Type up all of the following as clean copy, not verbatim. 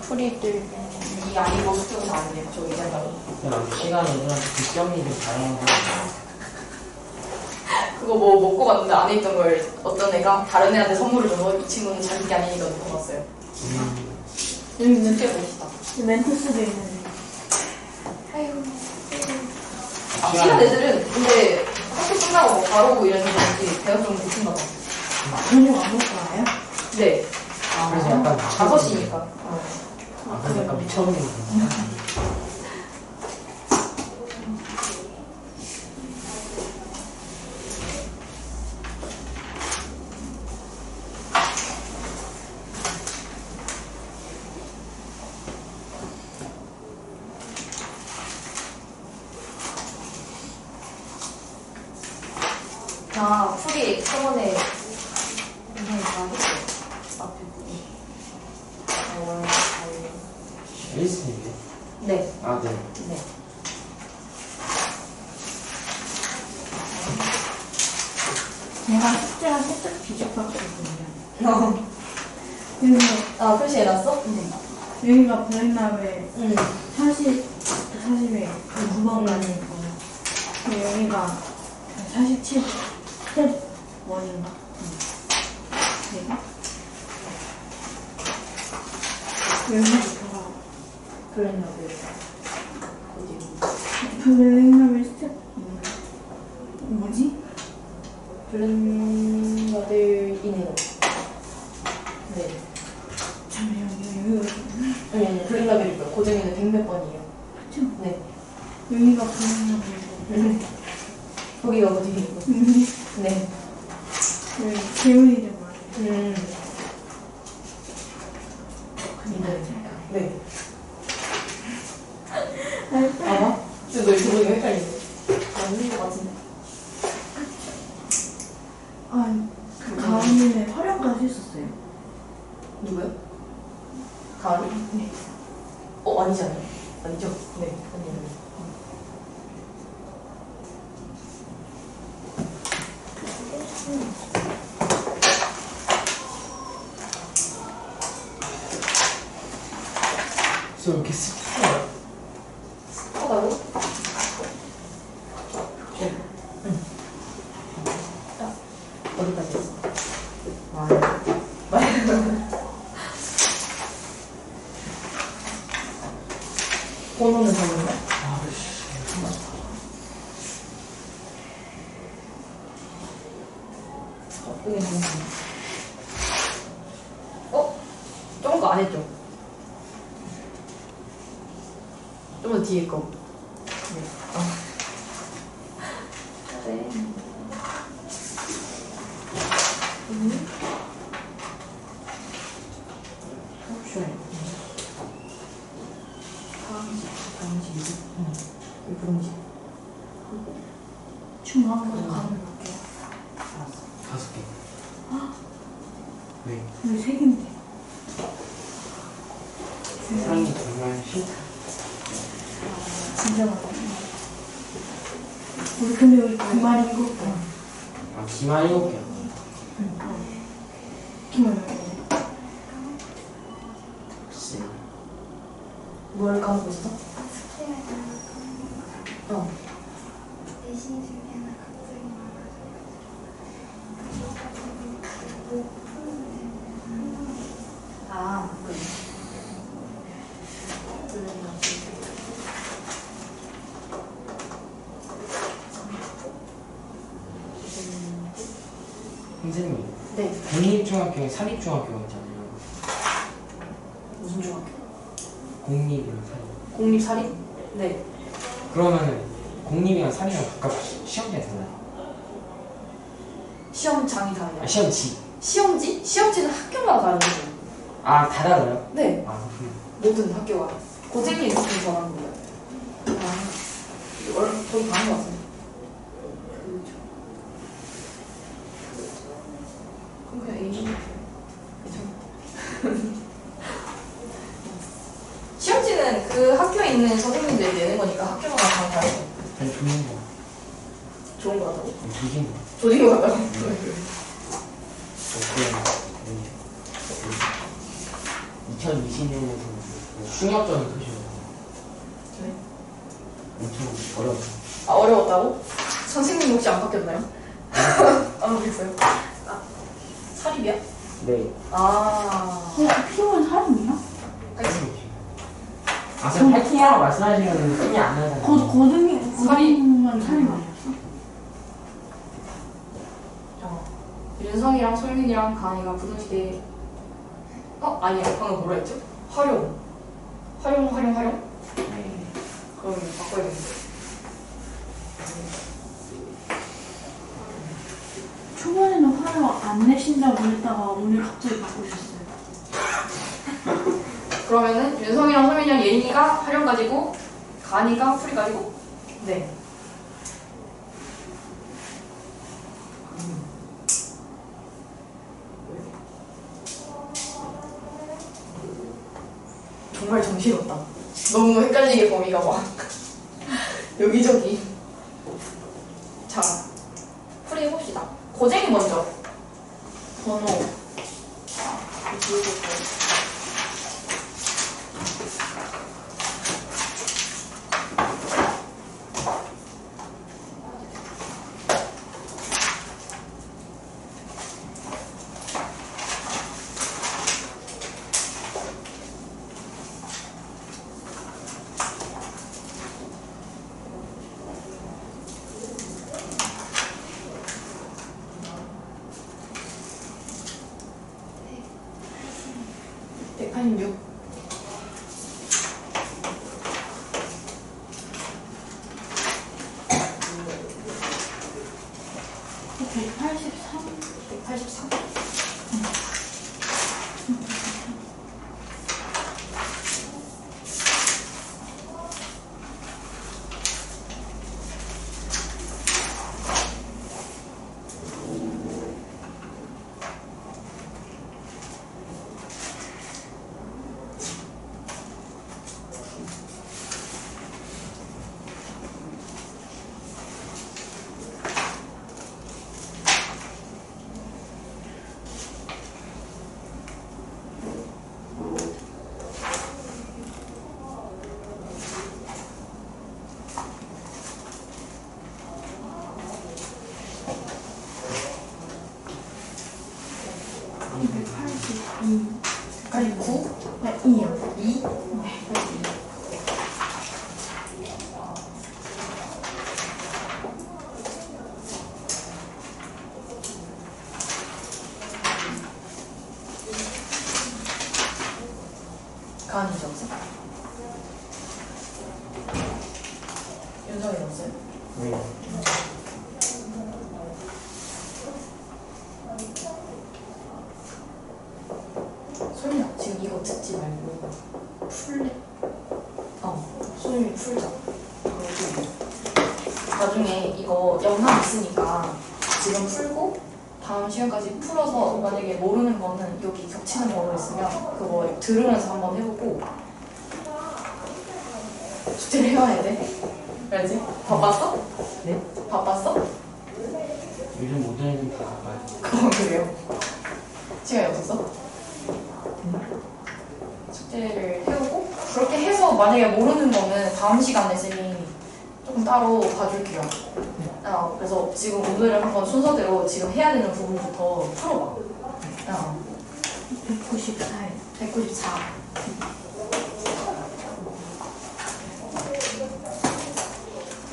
풀이들 이 아니고 수준은 아니에요. 저 이해한다고. 시간에 애들한테 뒷정리 좀 잘하는 거. 그거 뭐 먹고 갔는데 안에 있던 걸 어떤 애가 다른 애한테 선물을 줘서 이 친구는 자기 게 아니니까 놓고 갔어요. 여기 멘트가 멋있다. 멘토스도 있는데. 아이고. 시간 애들은 근데 학교 끝나고 뭐 바로 이래서 그런지 배가 좀 고픈가 봐. 저녁 안 먹고 와요? 네. 그래서 약간 5시니까. 그래서 약간 미쳐버리는 거. 아, 풀이 저번에 이번에 다 했어요. 앞에 부분. 에이스인데? 네. 아, 네. 네. 제가 숙제가 살짝 뒤집혔거든요. 그래서 아, 표시해놨어? 네. 여기가 브랜나벨 응. 40에 9번까지 있고 여기가 47 스텝 1인가? 네. 여기부터가 그랬나 보요. 브랜나벨 스텝 뭐지? 블랙나벨이네요. 네. 잠시만요. 아니, 블랙나벨이고요. 고정이는 100몇 번이에요. 그쵸? 네. 여기가 브랜나벨이고 거기가 어디이고? 네. 여기 개운이들 많아요. 네. 아, 아마? 진짜 너 이렇게 보니까 헷갈리네. 아닌 것 같은데. 그 가은이네 활용까지 했었어요. 누구요? 가은이? 네. 아니잖아요. 아니죠? 네. 아니에요. 저 이렇게 습해요. 습하다고? 네. 응. 어디까지 했어? 번호는 적었나? 아, 씨. 여기 적었나? 조금 거 안 했죠? 좀 더 뒤에 거. 네. 네. 옵션. 방지. 이 브론지. 중요한 거 가면 볼게요. 알았어. 5개. 왜? 여기 세 개인데. 사랑이 정말 싫다. 진짜 많아. 우리 근데 여기 기말 7개. 아, 기말 7개. 기말 몇 개네? 글쎄. 뭘 까먹고 있어? 내신 중에는 갑자기 많아서 못 푸는데 아, 그래. 선생님, 네. 공립중학교에 사립중학교가 있잖아요. 무슨 중학교? 공립이랑 사립. 공립 사립? 네. 그러면은 공립이랑 사립이랑 각각 시험지가 달라요. 시험장이 달라요. 아, 시험지. 시험지? 시험지는 학교마다 다른 거죠. 아, 다 달라요? 네. 아, 모든 학교가. 고생이 있으면 전하는 거예요. 거기 가는 거 같아요. 그렇죠. 그럼 그냥 A. 그쵸? 시험지는 그 학교에 있는 선생님들이 내는 거니까 학교마다 다 다르죠. 아니, 좋은 거. 좋은 거 같다고? 조진 거. 조진 거 같다고? 어때요? 2020년에서 충격적인 표시예요. 네. 엄청 어려워요. 아, 어려웠다고? 선생님 혹시 안 바뀌었나요? 안 바뀌었어요? 아, 사립이야? 네. 아. 피부는 사람이야? 아, 그럼 해킹이라고 말씀하시면 힘이 안 나잖아요. 고등만 사람 아니었어? 잠깐만. 윤성이랑 솔민이랑 가은이가 부동시대. 아니야. 방금 뭐라 했죠? 활용. 활용. 네. 그럼 바꿔야겠네. 초반에는 화를 안 내신다고 했다가 오늘 갑자기 바꾸셨어요. 그러면은 윤성이랑 솔민이랑 예린이가 활용 가지고 가은이가 풀이 가지고 네. 정말 정신없다. 너무 헷갈리게 범위가 막 여기저기. 자, 풀이 해봅시다. 고쟁이 먼저. 번호. 네, 186. 네, 183. 183. 까지 9? 네, 2요. 2? 가은이 적었어? 윤성이 적었어요? 네. 소민아, 지금 이거 듣지 말고 풀래? 소민이 풀자. 그리고 나중에 이거 영상 있으니까 지금 풀고 다음 시간까지 풀어서 만약에 모르는 거는 여기 겹치는 번호 있으면 그거 들으면서 한번 해보고 숙제를 해와야 돼. 알지? 바빴어? 네? 바빴어? 요즘 모든 애들 다 바빠요. 그건 그래요. 시간이 없었어? 숙제를 해오고 그렇게 해서 만약에 모르는 거는 다음 시간에 쌤이 조금 따로 봐줄게요. 그래서 지금 오늘은 한번 순서대로 지금 해야 되는 부분부터 풀어봐. 194요. 194.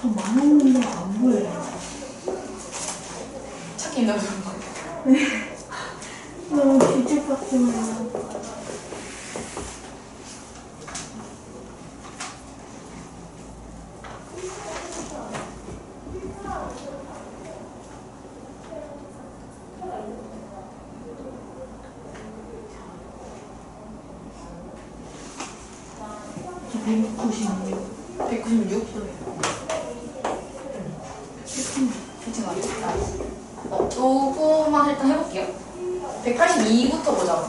더 많은 거 안 보여요. 찾기 힘들어서 그런 거. 너무 뒤집혔으면. 저 196. 196? 피팅 맞죠? 요거만 일단 해볼게요. 182부터 보자.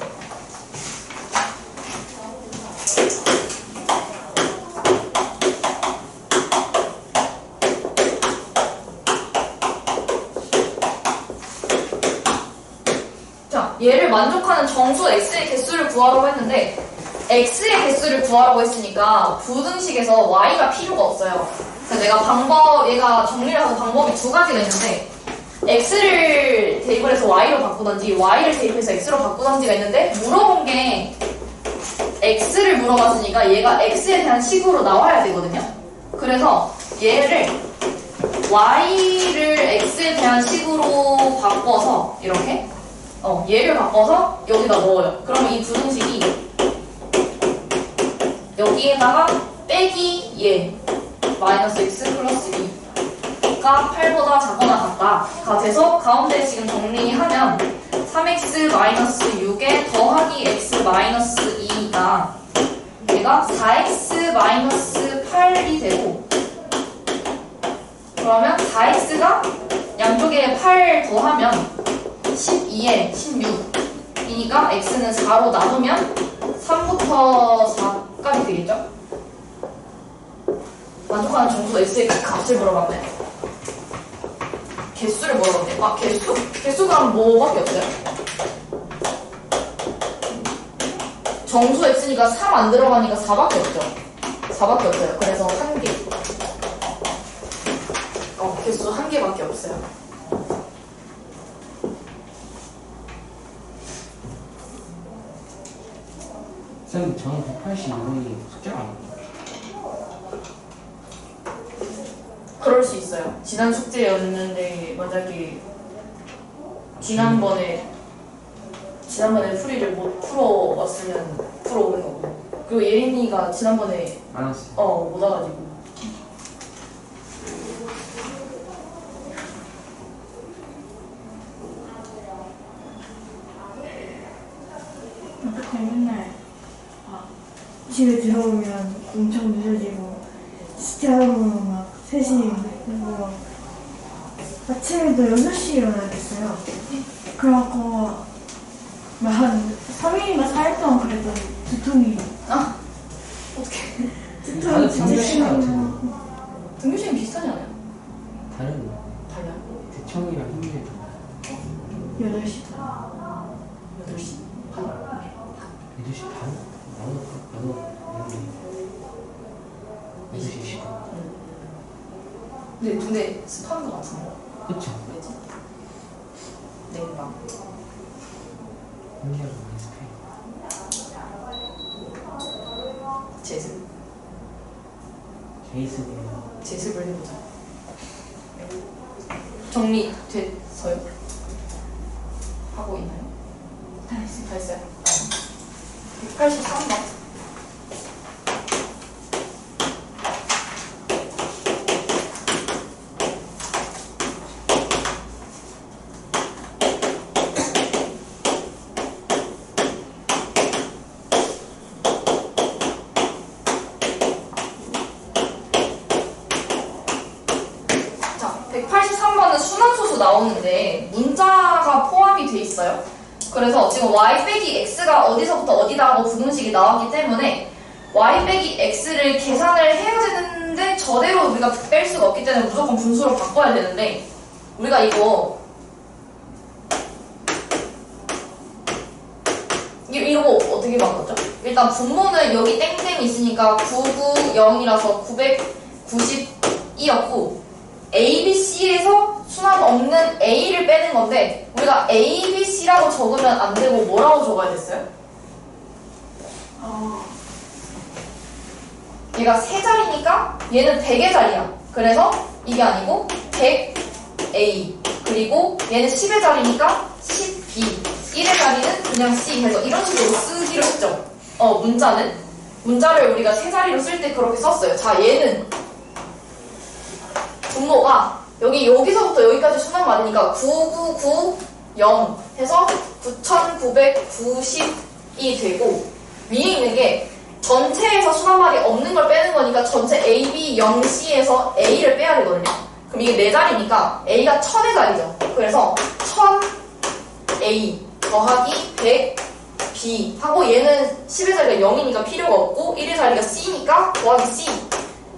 자, 얘를 만족하는 정수 x의 개수를 구하라고 했는데 x의 개수를 구하라고 했으니까 부등식에서 y가 필요가 없어요. 그래서 내가 얘가 정리를 하고 방법이 두 가지가 있는데 x를 대입을 해서 y로 바꾸던지 y를 대입해서 x로 바꾸던지가 있는데 물어본 게 x를 물어봤으니까 얘가 x에 대한 식으로 나와야 되거든요. 그래서 얘를 y를 x에 대한 식으로 바꿔서 이렇게 얘를 바꿔서 여기다 넣어요. 그러면 이 부등식이 여기에다가 빼기 얘 마이너스 x 플러스 2가 8보다 작거나 같다가 돼서 가운데 지금 정리하면 3x 마이너스 6에 더하기 x 마이너스 2가 얘가 4x 마이너스 8이 되고 그러면 4x가 양쪽에 8 더하면 12에 16이니까 x는 4로 나누면 3부터 4까지 되겠죠? 만족하는 정수 x의 값을 물어봤네. 개수를 물어봤네. 아, 개수? 개수가 뭐밖에 없어요? 정수 x니까 3 안 들어가니까 4밖에 없죠. 4밖에 없어요. 그래서 1개. 개수 1개밖에 없어요. 쌤, 저는 182번이 숙제가 아니에요. 그럴 수 있어요. 지난 숙제였는데 만약에 지난번에 풀이를 못 풀어왔으면 풀어오는 거고. 그리고 예린이가 지난번에 안 왔어요. 못 와가지고. 어떻게 맨날 집에 들어오면 엄청 늦어지고 숙제하고 막 3시 그리고 아침에도 6시에 일어나겠어요. 그래갖고 막 한 3일인가 4일 동안 그랬더니 두통이 어떡해. 다들 진짜 등교 시간 심하고 등교 시간 비슷하지 않아요? 다른 달라요? 대청이랑 힘들 8시 8시 반? 8시 반? 나눠 8시 10분. 근데 습하는 거 같은데. 그쵸? 왜지? 내일 밤. 힘들어 연습해. 제이스는 제습을 해보자. 정리됐어요? 하고 있나요? 다 했어요. 다 했어요? 183번. 자, 183번은 순환소수 나오는데 문자가 포함이 돼 있어요. 그래서 지금 y 빼기 x가 어디서부터 어디다 하고 부등식이 나왔기 때문에 y 빼기 x를 계산을 해야 되는데 저대로 우리가 뺄 수가 없기 때문에 무조건 분수로 바꿔야 되는데 우리가 이거 어떻게 바꿨죠? 일단 분모는 여기 땡땡 있으니까 990이라서 992였고 A, B, C에서 순환 없는 A를 빼는 건데 우리가 A, B, C라고 적으면 안 되고 뭐라고 적어야 됐어요? 얘가 3자리니까 얘는 100의 자리야. 그래서 이게 아니고 100A 그리고 얘는 10의 자리니까 10B 1의 자리는 그냥 C 해서 이런 식으로 쓰기로 했죠. 문자를 우리가 3자리로 쓸 때 그렇게 썼어요. 자, 얘는 분모가 여기서부터 여기까지 순환 맞으니까 9990 해서 9990이 되고 위에 있는 게 전체에서 순환말이 없는 걸 빼는 거니까 전체 A, B, 0C에서 A를 빼야 되거든요. 그럼 이게 4자리니까 A가 1000의 자리죠. 그래서 1000A 더하기 100B 하고 얘는 10의 자리가 0이니까 필요가 없고 1의 자리가 C니까 더하기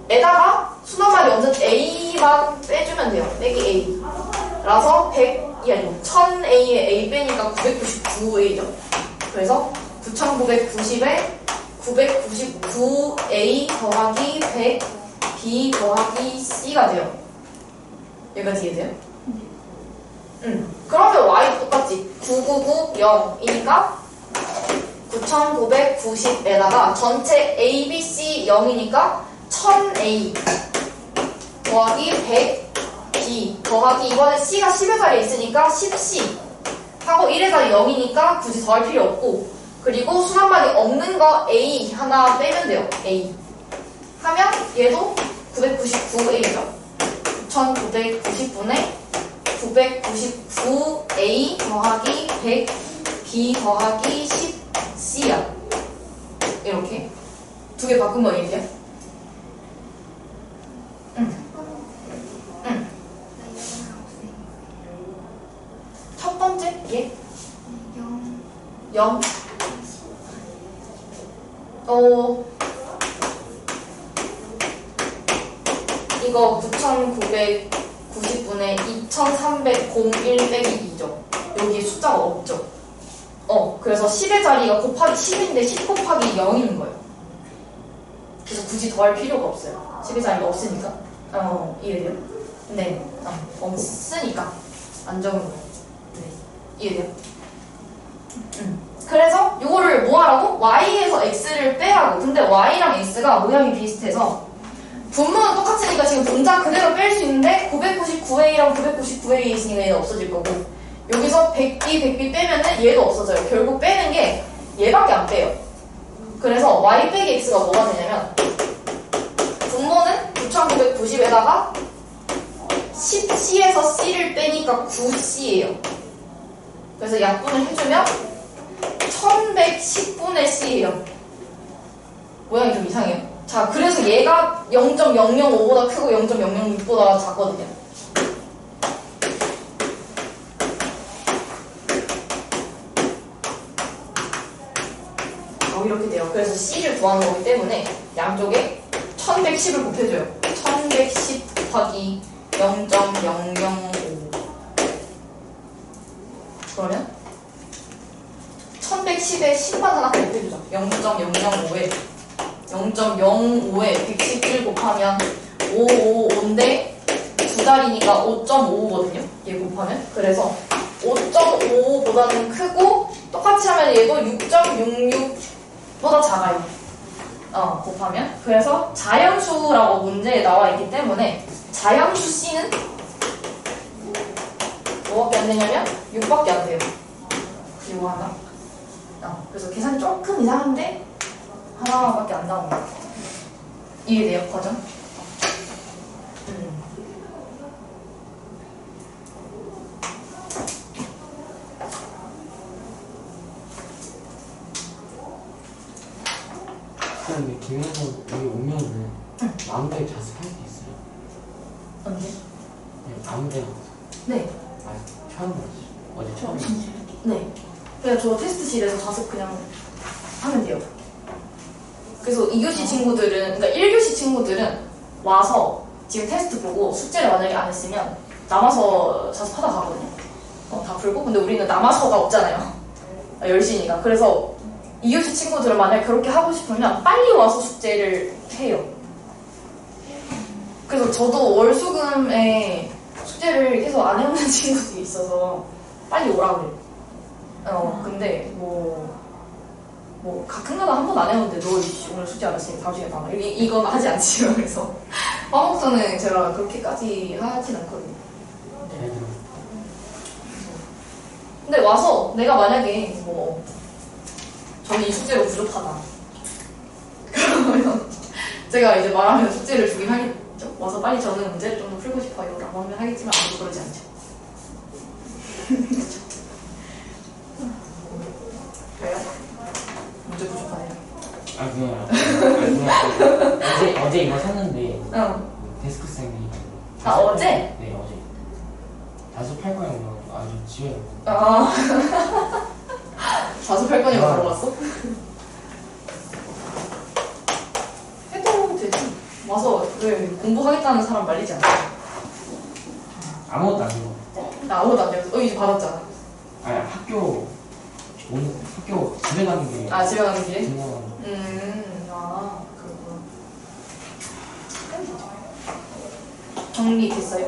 C에다가 순환말이 없는 A만 빼주면 돼요. 빼기 A 라서 100이 아니고 1000A에 A 빼니까 999A죠. 그래서 9990에 999a 더하기 100b 더하기 c가 돼요. 여기까지 이해돼요? 그러면 y도 똑같지. 9990이니까 9990에다가 전체 a, b, c 0이니까 1000a 더하기 100b 더하기 이번에 c가 10의 자리에 있으니까 10c 하고 1의 자리 0이니까 굳이 더할 필요 없고, 그리고 수만반이 없는 거 a 하나 빼면 돼요. a 하면 얘도 999a죠. 1990분의 999a 더하기 100b 더하기 10c야. 이렇게 두 개 바꾼 거 얘기야? 첫 번째 얘 0. 이거 9990분의 2301 빼기 2죠. 여기에 숫자가 없죠. 그래서 10의 자리가 곱하기 10인데 10 곱하기 0인 거예요. 그래서 굳이 더할 필요가 없어요. 10의 자리가 없으니까. 이해돼요? 네. 없으니까 안 적은 거예요. 네. 이해돼요? 그래서 요거를 뭐 하라고? y에서 x를 빼라고. 근데 y랑 x가 모양이 비슷해서 분모는 똑같으니까 지금 동작 그대로 뺄 수 있는데 999a랑 999a 있으니까 얘는 없어질 거고, 여기서 100b, 100b 빼면은 얘도 없어져요. 결국 빼는 게 얘밖에 안 빼요. 그래서 y 빼기 x가 뭐가 되냐면 분모는 9990에다가 10c에서 c를 빼니까 9c예요. 그래서 약분을 해주면 1110분의 c예요. 모양이 좀 이상해요. 자, 그래서 얘가 0.005보다 크고 0.006보다 작거든요. 이렇게 돼요. 그래서 c를 구하는 거기 때문에 양쪽에 1110을 곱해줘요. 1110 곱하기 0.005. 그러면 1110에 10만 하나 곱해주죠. 0.005에 111 곱하면 555인데 두 자리니까 5.55거든요. 얘 곱하면. 그래서 5.55보다는 크고 똑같이 하면 얘도 6.66보다 작아요. 곱하면. 그래서 자연수라고 문제에 나와 있기 때문에 자연수 C는 뭐밖에 안 되냐면 6밖에 안 돼요. 이거 하나. 그래서 계산이 조금 이상한데 하나밖에 안 나온 거예요. 이해돼요? 과정? 근데 김현서 여기 오면은 아무데나 자습할 수 있어요? 언제? 그냥 아무데나. 네. 처음 봤어요. 어제 처음 봤어요. 네. 그냥 저 테스트실에서 자습 그냥 하면 돼요. 그래서 2교시 친구들은, 그러니까 1교시 친구들은 와서 지금 테스트 보고 숙제를 만약에 안 했으면 남아서 자습하다 가거든요. 다 풀고. 근데 우리는 남아서가 없잖아요. 10시니까. 그래서 2교시 친구들은 만약에 그렇게 하고 싶으면 빨리 와서 숙제를 해요. 그래서 저도 월수금에 숙제를 계속 안 해오는 친구들이 있어서 빨리 오라고 그래요. 근데 가끔가다 한 번 안 해오는데 너 오늘 숙제 안 했으니 다음 시간에 봐봐. 이건 하지 않지요. 그래서 화목서는 제가 그렇게까지 하진 않거든요. 네. 근데 와서 내가 만약에 저는 이 숙제로 부족하다. 그러면 제가 이제 말하면 숙제를 주긴 하겠죠. 와서 빨리 저는 문제를 좀 더 풀고 싶어요 라고 하면 하겠지만 아무도 그러지 않죠. 그래요? 문제 부족하네요. 그냥 어제 이거 샀는데 데스크 쌤이 어제? 네, 어제 자습할 거냐고 아주 지어요. 자습할 거냐고 물어봤어? 해도 되지. 와서 왜 공부하겠다는 사람 말리지 않아. 아무것도 안 해요. 나 아무것도 안 되었어. 이제 받았잖아. 학교 집에 가는 게 집에 가는 길에? 중요한. 정리됐어요?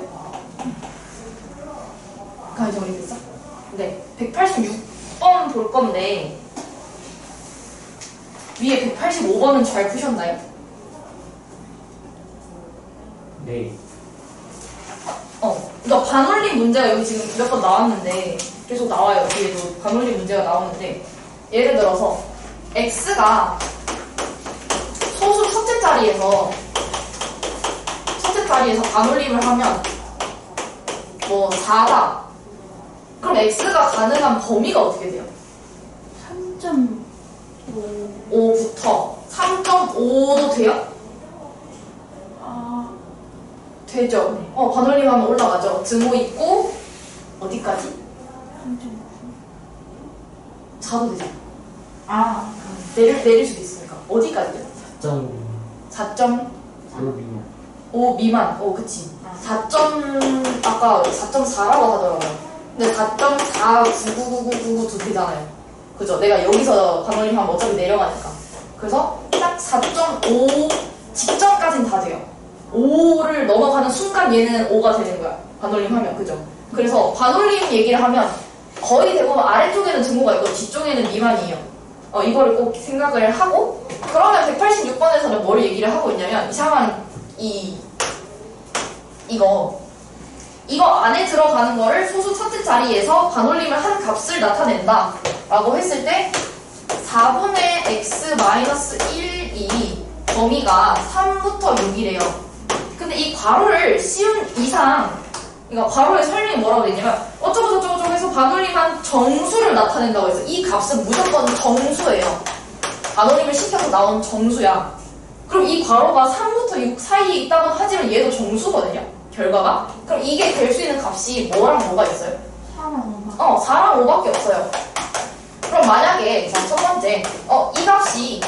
가위 정리됐어? 네. 186번 볼 건데 위에 185번은 잘 푸셨나요? 네. 그러니까 반올림 문제가 여기 지금 몇 번 나왔는데 계속 나와요. 뒤에도 반올림 문제가 나오는데 예를 들어서 x가 소수 첫째 자리에서 반올림을 하면 뭐 4다. 그럼 x가 가능한 범위가 어떻게 돼요? 3.5. 5부터 3.5도 돼요? 아, 되죠. 반올림하면 올라가죠. 등호 있고 어디까지? 3.5. 4도 되죠. 아, 내릴 수도 있으니까 어디까지 돼요? 4.5 4.5 미만. 미만. 그치. 4. 아까 4.4라고 하더라고요. 근데 4.4999999도 되잖아요. 그죠? 내가 여기서 반올림 하면 어차피 내려가니까. 그래서 딱 4.5 직전까지는 다 돼요. 5를 넘어가는 순간 얘는 5가 되는 거야. 반올림 하면. 그죠? 그래서 반올림 얘기를 하면 거의 대부분 아래쪽에는 등호가 있고 뒤쪽에는 미만이에요. 이거를 꼭 생각을 하고 그러면 186번에서는 뭘 얘기를 하고 있냐면 이상한 이거 안에 들어가는 거를 소수 첫째 자리에서 반올림을 한 값을 나타낸다 라고 했을 때 4분의 x-1이 범위가 3부터 6이래요. 근데 이 괄호를 씌운 이상 그러니까 괄호의 설명이 뭐라고 되냐면 어쩌고저쩌고 해서 반올림한 정수를 나타낸다고 해서 이 값은 무조건 정수예요. 반올림을 시켜서 나온 정수야. 그럼 이 괄호가 3부터 6 사이에 있다고 하지만 얘도 정수거든요. 결과가. 그럼 이게 될 수 있는 값이 뭐랑 뭐가 있어요? 4랑 5가. 4랑 5밖에 없어요. 그럼 만약에 자, 첫 번째 이 값이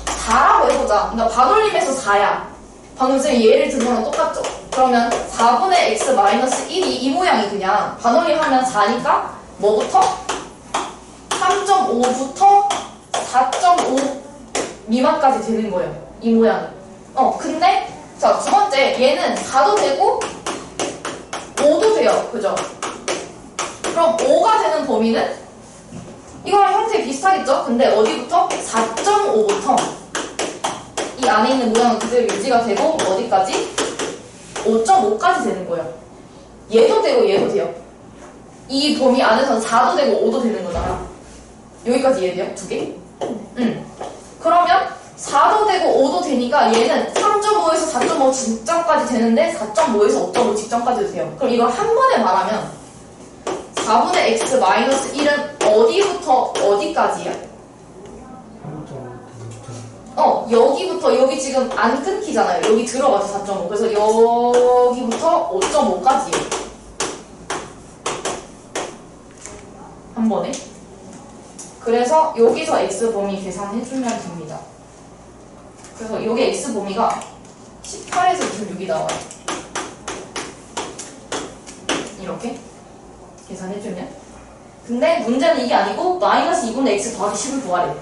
4라고 해보자. 그러니까 반올림에서 4야. 방금 쌤 얘를 든 거랑 똑같죠? 그러면 4분의 x-1이 이 모양이 그냥 반올림하면 4니까 뭐부터? 3.5부터 4.5 미만까지 되는 거예요. 이 모양은. 근데 자, 두 번째 얘는 4도 되고 5도 돼요. 그죠? 그럼 5가 되는 범위는 이거랑 형태 비슷하겠죠? 근데 어디부터? 4.5부터 이 안에 있는 모양은 그대로 유지가 되고 어디까지? 5.5까지 되는 거예요. 얘도 되고 얘도 돼요. 이 범위 안에서는 4도 되고 5도 되는 거잖아. 여기까지 이해돼요? 두 개? 응. 그러면 4도 되고 5도 되니까 얘는 3.5에서 4.5 직전까지 되는데 4.5에서 5.5 직전까지도 돼요. 그럼 이걸 한 번에 말하면 4분의 x-1은 어디부터 어디까지야? 여기부터 여기 지금 안 끊기잖아요. 여기 들어가서 4.5. 그래서 여기부터 5.5까지예요. 한 번에. 그래서 여기서 x범위 계산해주면 됩니다. 그래서 여기 x범위가 18에서 26이 나와요. 이렇게 계산해주면. 근데 문제는 이게 아니고 마이너스 2분의 x 더하기 10을 구하래.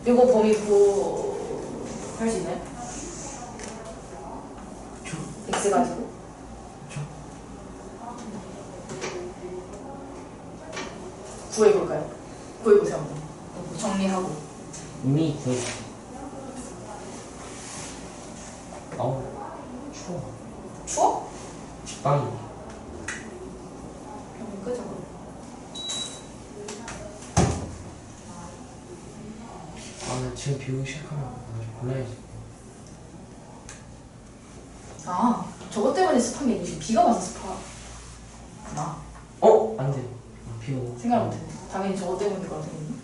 이거 범위 구할 수 있나요? x 가지고. 구해볼까요? 구해보세요 한번. 정리하고. 이미 돼. 추워. 추워? 빵이. 그럼 끄자. 나 지금 비 오기 시작하면 나 골라야지. 저것 때문에 습한 게 아니지. 비가 와서 습하구나. 안 돼. 비 오고. 생각 못했네. 당연히 저것 때문일 거라 생각했네.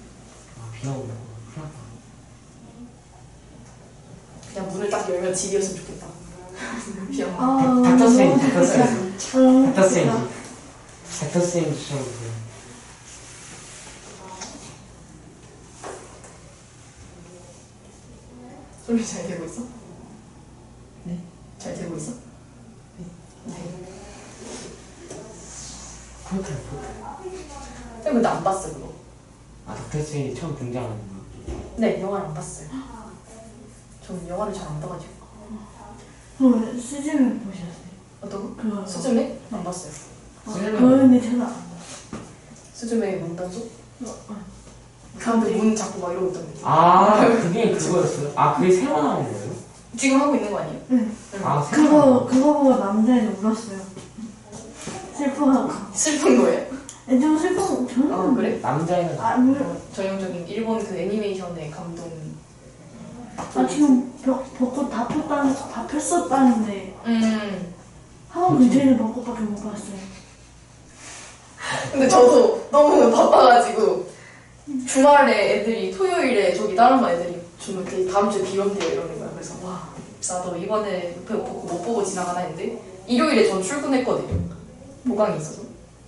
비가 오고. 큰일 났다. 그냥 문을 딱 열면 집이었으면 좋겠다. 비가 와. 아, 닥터쌤, 너무 닥터쌤. 참. 닥터쌤. 닥터쌤 주셔보세요. 소리 잘 되고 있어? 네. 잘 되고 있어? 네. 포탈. 쌤 근데 안 봤어 그거. 아 닥터스트레인지 처음 등장하는 거. 네, 영화를 안 봤어요. 저는 영화를 잘 안 봐가지고. 그 수지는 보셨어요? 어떤 거? 그거. 수즈메? 안 봤어요. 그거는 저는 안 봤어요. 수즈메 문단속? 어. 사람들이 문 잡고 막 이러고 있던데. 아 그게 그거였어요? 아 그게 새로 나온 거예요? 지금 하고 있는 거 아니에요? 네. 아 새로 나온 거. 그거 보고 남자애들 울었어요. 슬퍼하고. 슬픈 거예요? 좀 슬퍼. 저는. 아, 그래? 남자애는 아, 물. 전형적인 일본 그 애니메이션의 감동. 아 지금 벚꽃 다 폈었다는데 학원 근처에 있는 벚꽃밖에 못 봤어요. 근데 저도 너무 바빠가지고 주말에 애들이 토요일에 저기 다른 반 애들이 주면 다음 주에 비 온대요 이러는 거야. 그래서 와 나도 이번에 못 보고 지나가나 했는데 일요일에 전 출근했거든요. 보강이 있어서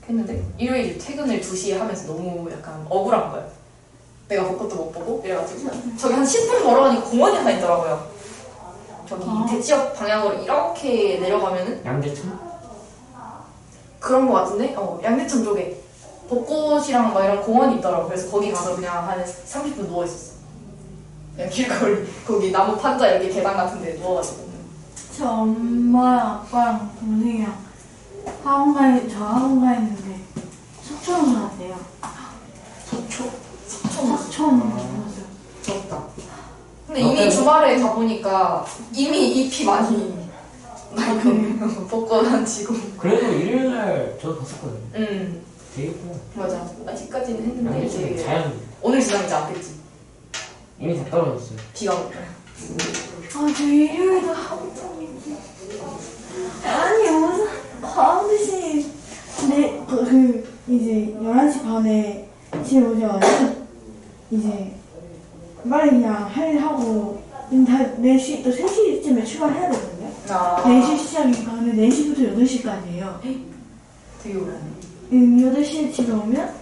했는데 일요일 퇴근을 2시에 하면서 너무 약간 억울한 거예요. 내가 벚꽃도 못 보고 이래가지고 저기 한 10분 걸어가니까 공원이 하나 있더라고요. 저기 대지역 방향으로 이렇게 내려가면은 양재천? 그런 거 같은데? 양대천 쪽에 벚꽃이랑 막 이런 공원이 있더라고. 그래서 거기 가서 그냥 한 30분 누워있었어. 그냥 길거리 거기 나무 판자 이렇게 계단 같은 데 누워가지고. 저 엄마랑 아빠랑 동생이랑 저 학원 가 있는데 속초로 갔대요. 속초는 몰랐어요. 부럽다. 근데 이미 주말에 가보니까 이미 잎이 많이 나 있거든요. 벚꽃 안 치고. 그래도 일요일날 저도 봤었거든요. 되게 예뻐요. 맞아. 아직까지는 했는데 양재천은 이제 자연 오늘 지나면 이제 안 됐지. 이미 다 떨어졌어요. 비가 오고. 아, 저 일요일도 학원이지. 아니, 무슨 반드시 이제 11시 반에 집에 오자마자 이제 빨리 그냥 할 일 하고 다 4시 또 3시쯤에 출발해야 되거든요. 4시 시작이니까 근데 4시부터 8시까지예요. 되게 오래 하네. 8시에 집에 오면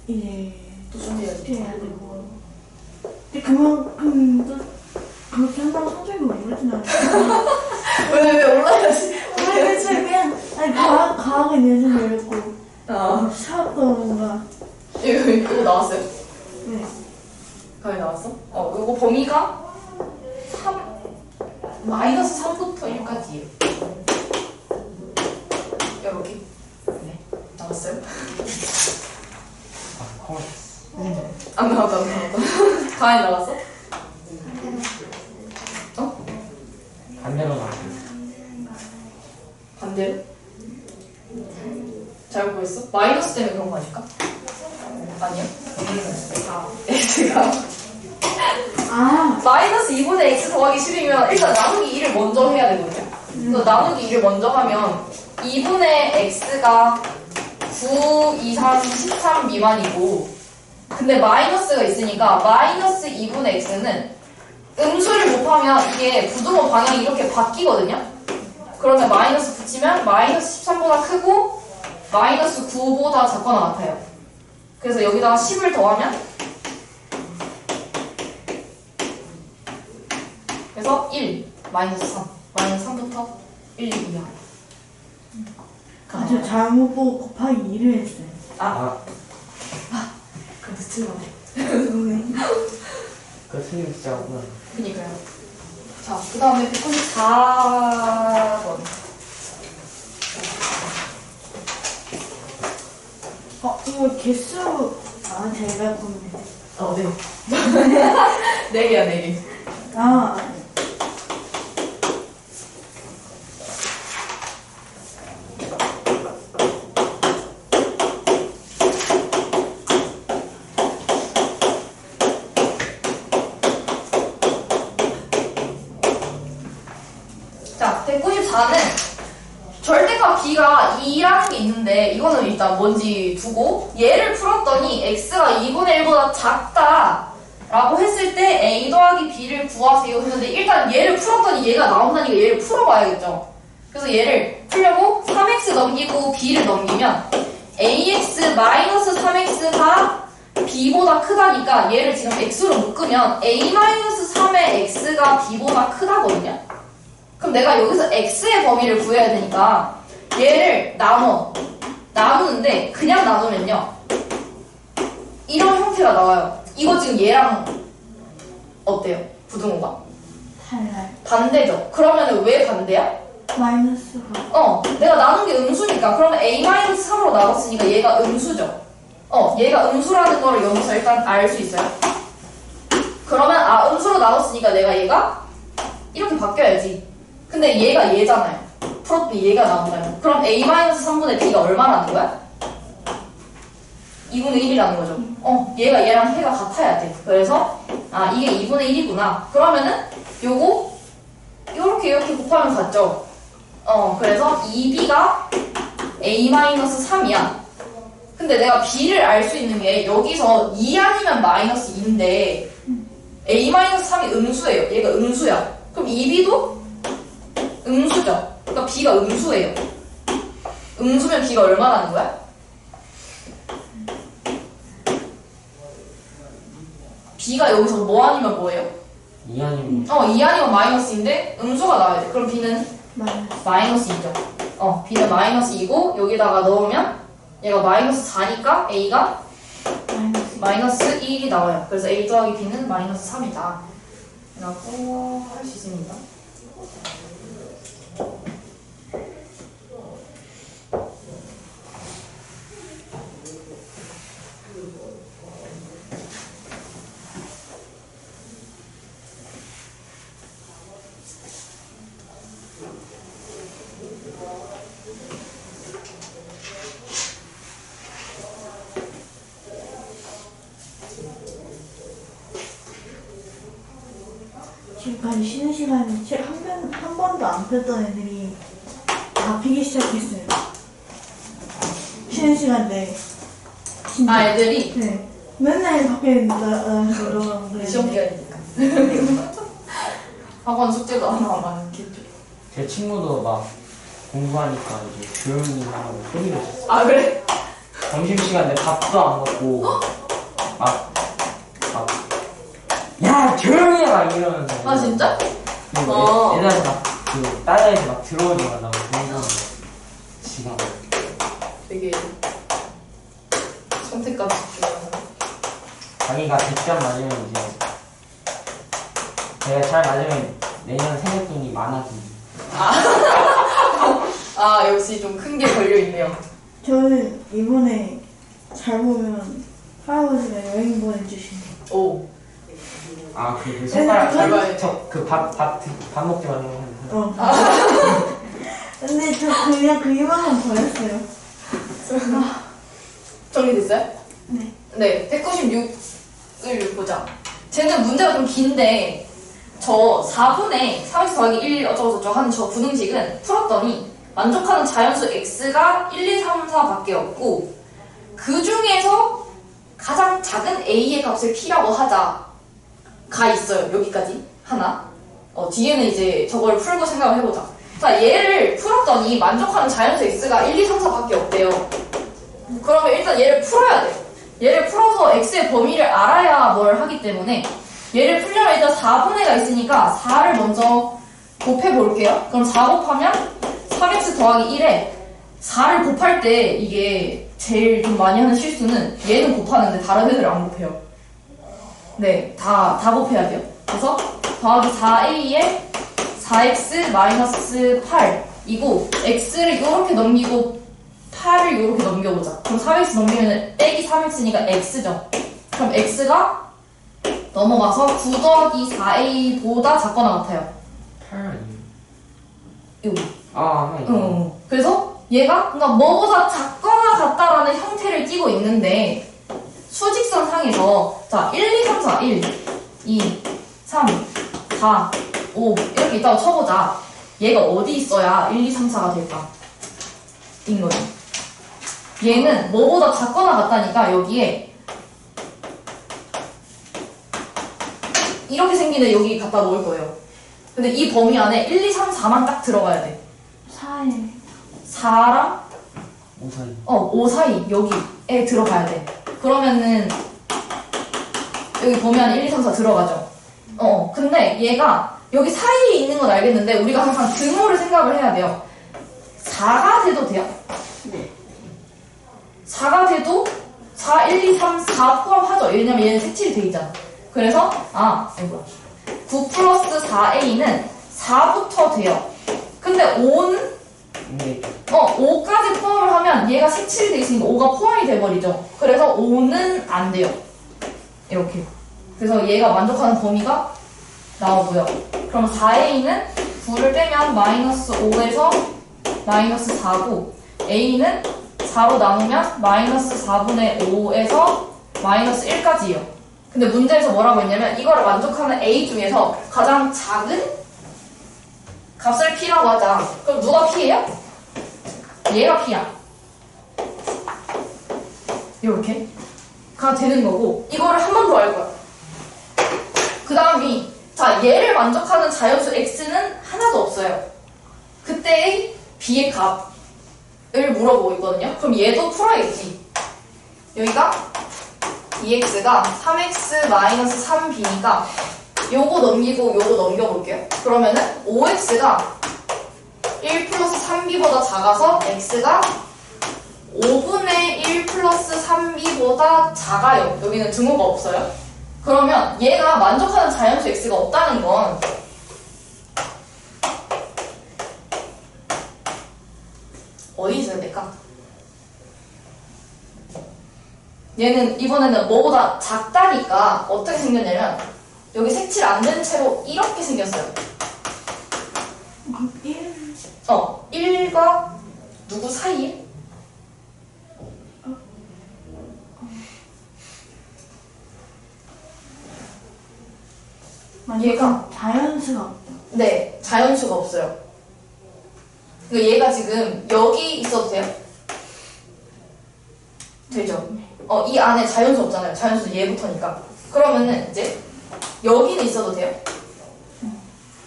이제 또 준비해야지. 해야 되고 근데 그만큼 또 그렇게 한다고 성적이 모르진 않아요. 왜 올라야지? 그래서 그냥 아니 과학은 예전 열렸고 아. 수학과 이거 나왔어요? 네. 가위 나왔어? 이거 범위가 3부터 1까지예요. 여기. 네. 나왔어요? 아 헐. 안 나왔다. 가위 나왔어? 반대로 나왔어요. 반대로? 잘 보였어? 마이너스 때문에 그런 거 아닐까? 아니요? X가 아 마이너스 2분의 X 더하기 10이면 일단 나누기 2를 먼저 해야 되거든요. 그래서 나누기 2를 먼저 하면 2분의 X가 9, 2, 3, 13 미만이고 근데 마이너스가 있으니까 마이너스 2분의 X는 음수를 곱하면 이게 부등호 방향이 이렇게 바뀌거든요. 그러면 마이너스 붙이면 마이너스 13보다 크고 마이너스 9보다 작거나 같아요. 그래서 여기다가 10을 더하면 그래서 1, 마이너스 3 마이너스 3부터 1, 2야. 저 잘못 보고 곱하기 2를 했어요. 그래도 틀렸네. 그 틀린 진짜구나. 그니까요. 자, 그 다음에 194번. 이거 개수 제가 보면 네. 4개야, 4개. 자, 194는 절대값 b가 2라는 게 있는데 이거는 일단 뭔지 두고 얘를 풀었더니 x가 2분의 1보다 작다 라고 했을 때 a 더하기 b를 구하세요 했는데 일단 얘를 풀었더니 얘가 나온다니까 얘를 풀어봐야겠죠. 그래서 얘를 풀려고 3x 넘기고 b를 넘기면 ax-3x가 b보다 크다니까 얘를 지금 x로 묶으면 a-3의 x가 b보다 크다거든요. 그럼 내가 여기서 x의 범위를 구해야 되니까 얘를 나누는데 그냥 나누면요 이런 형태가 나와요. 이거 지금 얘랑 어때요? 부등호가? 달라요. 반대죠. 그러면 왜 반대야? 마이너스가. 내가 나눈 게 음수니까. 그러면 A-3으로 나눴으니까 얘가 음수죠. 얘가 음수라는 거를 여기서 일단 알 수 있어요. 그러면 음수로 나눴으니까 내가 얘가 이렇게 바뀌어야지. 근데 얘가 얘잖아요. 풀었더니 얘가 나온다면. 그럼 A-3분의 B가 얼마라는 거야? 2분의 1이라는 거죠. 얘가 얘랑 해가 같아야 돼. 그래서 이게 2분의 1이구나. 그러면은 요거 이렇게 곱하면 같죠. 그래서 2B가 A-3이야. 근데 내가 B를 알 수 있는 게 여기서 2 아니면 마이너스 2인데 A-3이 음수예요. 얘가 음수야. 그럼 2B도 음수죠. 그러니까 B가 음수예요. 음수면 B가 얼마라는 거야? B가 여기서 뭐 아니면 뭐예요? 2 아니면 2 아니면 마이너스인데 음수가 나와야 돼. 그럼 B는 마이너스. 마이너스이죠. B는 마이너스이고 여기다가 넣으면 얘가 마이너스 4니까 A가 마이너스 1이 나와요. 그래서 A 더하기 B는 마이너스 3이다. 라고 할 수 있습니다. 지금까지 쉬는 시간에 책 한 번도 안 폈던 애들이 다 피기 시작했어요. 쉬는 시간 내. 진짜. 애들이? 네. 맨날 밖에 나가서 시험 기간이니까. 학원 숙제도 하나 안 많겠죠. 제 친구도 막 공부하니까 이제 조용히 하고 소리를 쳤어. 그래? 점심시간에 밥도 안 먹고 야 조용히 해! 막 이러면서 진짜? 그리고 애들한테 그 다른 애들 들어오지 말라고 그러고 지가 되게 선택감 집중하는. 자기가 100점 맞으면 이제 제가 잘 맞으면 내년 세뱃돈이 많아집니다. 역시 좀 큰 게 걸려있네요. 저는 이번에 잘 보면 할아버지가 여행 보내주신대. 오. 그 손가락 잘 봐야 밥 먹지 말라고 하는 근데 저 그냥 그 이만한 버렸어요. 정리됐어요? 네. 네, 196을 보자. 쟤는 문제가 좀 긴데 저 4분의 3x 더하기 1 어쩌고저쩌고 하는 저 부등식은 풀었더니 만족하는 자연수 x가 1, 2, 3, 4밖에 없고 그 중에서 가장 작은 a의 값을 p라고 하자가 있어요. 여기까지 하나. 뒤에는 이제 저걸 풀고 생각을 해보자. 자, 얘를 풀었더니 만족하는 자연수 x가 1, 2, 3, 4밖에 없대요. 그러면 일단 얘를 풀어야 돼. 얘를 풀어서 x의 범위를 알아야 뭘 하기 때문에 얘를 풀려면 일단 4분의가 있으니까 4를 먼저 곱해볼게요. 그럼 4 곱하면 3x 더하기 1에 4를 곱할 때 이게 제일 좀 많이 하는 실수는 얘는 곱하는데 다른 애들 안 곱해요. 네, 다 곱해야 돼요. 그래서 더하기 4a에 4x 마이너스 8이고 x를 이렇게 넘기고 8을 이렇게 넘겨보자. 그럼 3x 넘기면 빼기 3x니까 x죠. 그럼 x가 넘어가서 9 더하기 4a보다 작거나 같아요. 8 아니에요? 여기. 그래서 얘가 그러니까 뭐보다 작거나 같다라는 형태를 띠고 있는데 수직선 상에서 자 1, 2, 3, 4, 1, 2, 3, 4, 5 이렇게 있다고 쳐보자. 얘가 어디 있어야 1, 2, 3, 4가 될까? 인 거죠. 얘는 뭐보다 작거나 같다니까 여기에 이렇게 생긴 애 여기 갖다 놓을 거예요. 근데 이 범위 안에 1, 2, 3, 4만 딱 들어가야 돼. 4에 4랑 5 사이 5 사이 여기에 들어가야 돼. 그러면은 여기 범위 안에 1, 2, 3, 4 들어가죠. 근데 얘가 여기 사이에 있는 건 알겠는데 우리가 항상 등호를 생각을 해야 돼요. 4가 돼도 돼요? 네. 4가 돼도 4, 1, 2, 3, 4 포함하죠. 왜냐면 얘는 색칠이 돼 있잖아. 그래서 뭐야. 9 플러스 4a는 4부터 돼요. 근데 5는 네. 5까지 포함을 하면 얘가 색칠이 돼 있으니까 5가 포함이 돼버리죠. 그래서 5는 안 돼요. 이렇게. 그래서 얘가 만족하는 범위가 나오고요. 그럼 4a는 9를 빼면 마이너스 5에서 마이너스 4고 a는 4로 나누면 마이너스 4분의 5에서 마이너스 1까지예요. 근데 문제에서 뭐라고 했냐면 이거를 만족하는 a 중에서 가장 작은 값을 p라고 하자. 그럼 누가 p예요? 얘가 p야. 이렇게가 되는 거고 이거를 한 번 더 할 거야. 그 다음이 자 얘를 만족하는 자연수 x는 하나도 없어요. 그때의 b의 값을 물어보고 있거든요. 그럼 얘도 풀어야겠지. 여기가 2x가 3x-3b니까 요거 넘기고 요거 넘겨볼게요. 그러면은 5x가 1 플러스 3b보다 작아서 x가 5분의 1 플러스 3b보다 작아요. 여기는 증오가 없어요. 그러면 얘가 만족하는 자연수 x가 없다는 건 어디 있어야 될까? 얘는 이번에는 뭐보다 작다니까 어떻게 생겼냐면 여기 색칠 안 된 채로 이렇게 생겼어요. 1 1과 누구 사이에? 얘가 자연수가 없다. 네, 자연수가 없어요. 그러니까 얘가 지금 여기 있어도 돼요? 되죠? 이 안에 자연수 없잖아요. 자연수 얘부터니까. 그러면은 이제 여기는 있어도 돼요?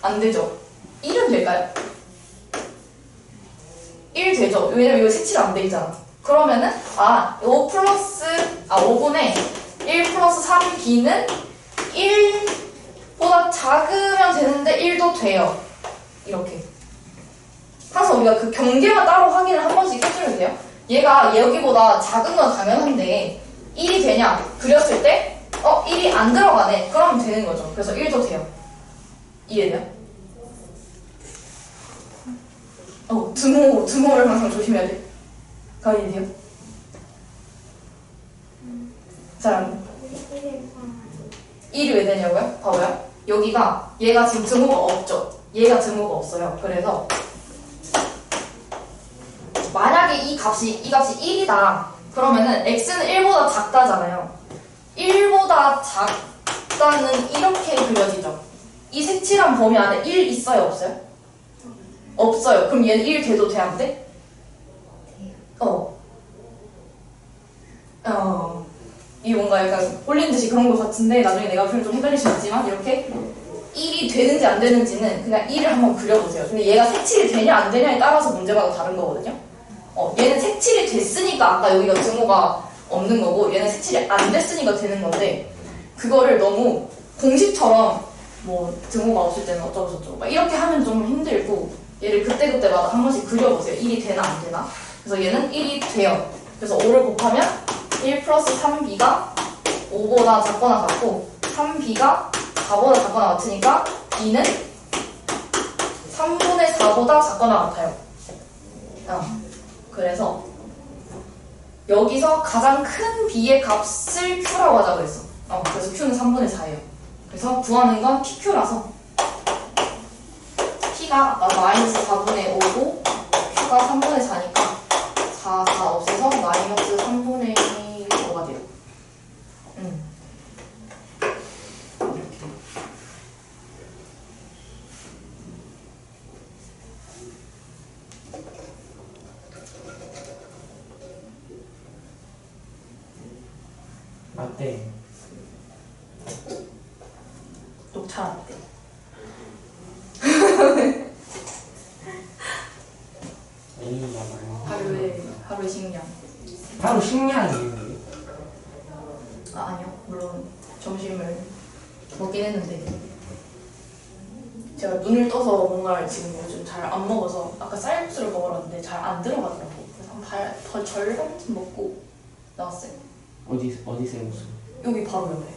안 되죠? 1은 될까요? 1 되죠? 왜냐면 이거 색칠 안 돼 있잖아. 그러면은 5 플러스 5분의 1 플러스 3b는 1보다 작으면 되는데 1도 돼요. 이렇게. 항상 우리가 그 경계만 따로 확인을 한 번씩 해주면 돼요. 얘가 여기보다 작은 건 당연한데 1이 되냐? 그렸을 때 1이 안 들어가네. 그러면 되는 거죠. 그래서 1도 돼요. 이해돼요? 등호를 항상 조심해야 돼. 이해돼요? 잘 1이 왜 되냐고요? 봐봐요. 여기가 얘가 지금 등호가 없죠. 얘가 등호가 없어요. 그래서 만약에 이 값이 1이다. 그러면은 x는 1보다 작다잖아요. 1보다 작다는 이렇게 그려지죠. 이 색칠한 범위 안에 1 있어요? 없어요? 없어요. 그럼 얘는 1 돼도 돼? 안 돼? 이게 뭔가 약간 홀린 듯이 그런 것 같은데 나중에 내가 표현 좀 헷갈릴 수 있지만 이렇게 1이 되는지 안 되는지는 그냥 1을 한번 그려보세요. 근데 얘가 색칠이 되냐 안 되냐에 따라서 문제마다 다른 거거든요. 얘는 색칠이 됐으니까 아까 여기가 등호가 없는 거고 얘는 색칠이 안 됐으니까 되는 건데 그거를 너무 공식처럼 뭐 등호가 없을 때는 어쩌고 저쩌고 막 이렇게 하면 좀 힘들고 얘를 그때그때마다 한 번씩 그려보세요. 1이 되나 안 되나. 그래서 얘는 1이 돼요. 그래서 5를 곱하면 1 플러스 3b가 5보다 작거나 같고 3b가 4보다 작거나 같으니까 2는 3분의 4보다 작거나 같아요. 그래서 여기서 가장 큰 b의 값을 q라고 하자고 했어. 그래서 q는 3분의 4예요. 그래서 구하는 건 pq라서 p가 아까 마이너스 4분의 5고 q가 3분의 4니까 4 없애서 마이너스 3분의 5가 돼요. 맞대. 녹차 라떼. 하루의 식량. 바로 식량이에요. 아니요. 물론 점심을 먹긴 했는데 제가 눈을 떠서 뭔가를 지금 요즘 잘 안 먹어서 아까 쌀국수를 먹으러 왔는데 잘 안 들어가더라고요. 그래서 한 절반쯤 먹고 나왔어요. 어디 쌤무슨? 여기 바로 옆에.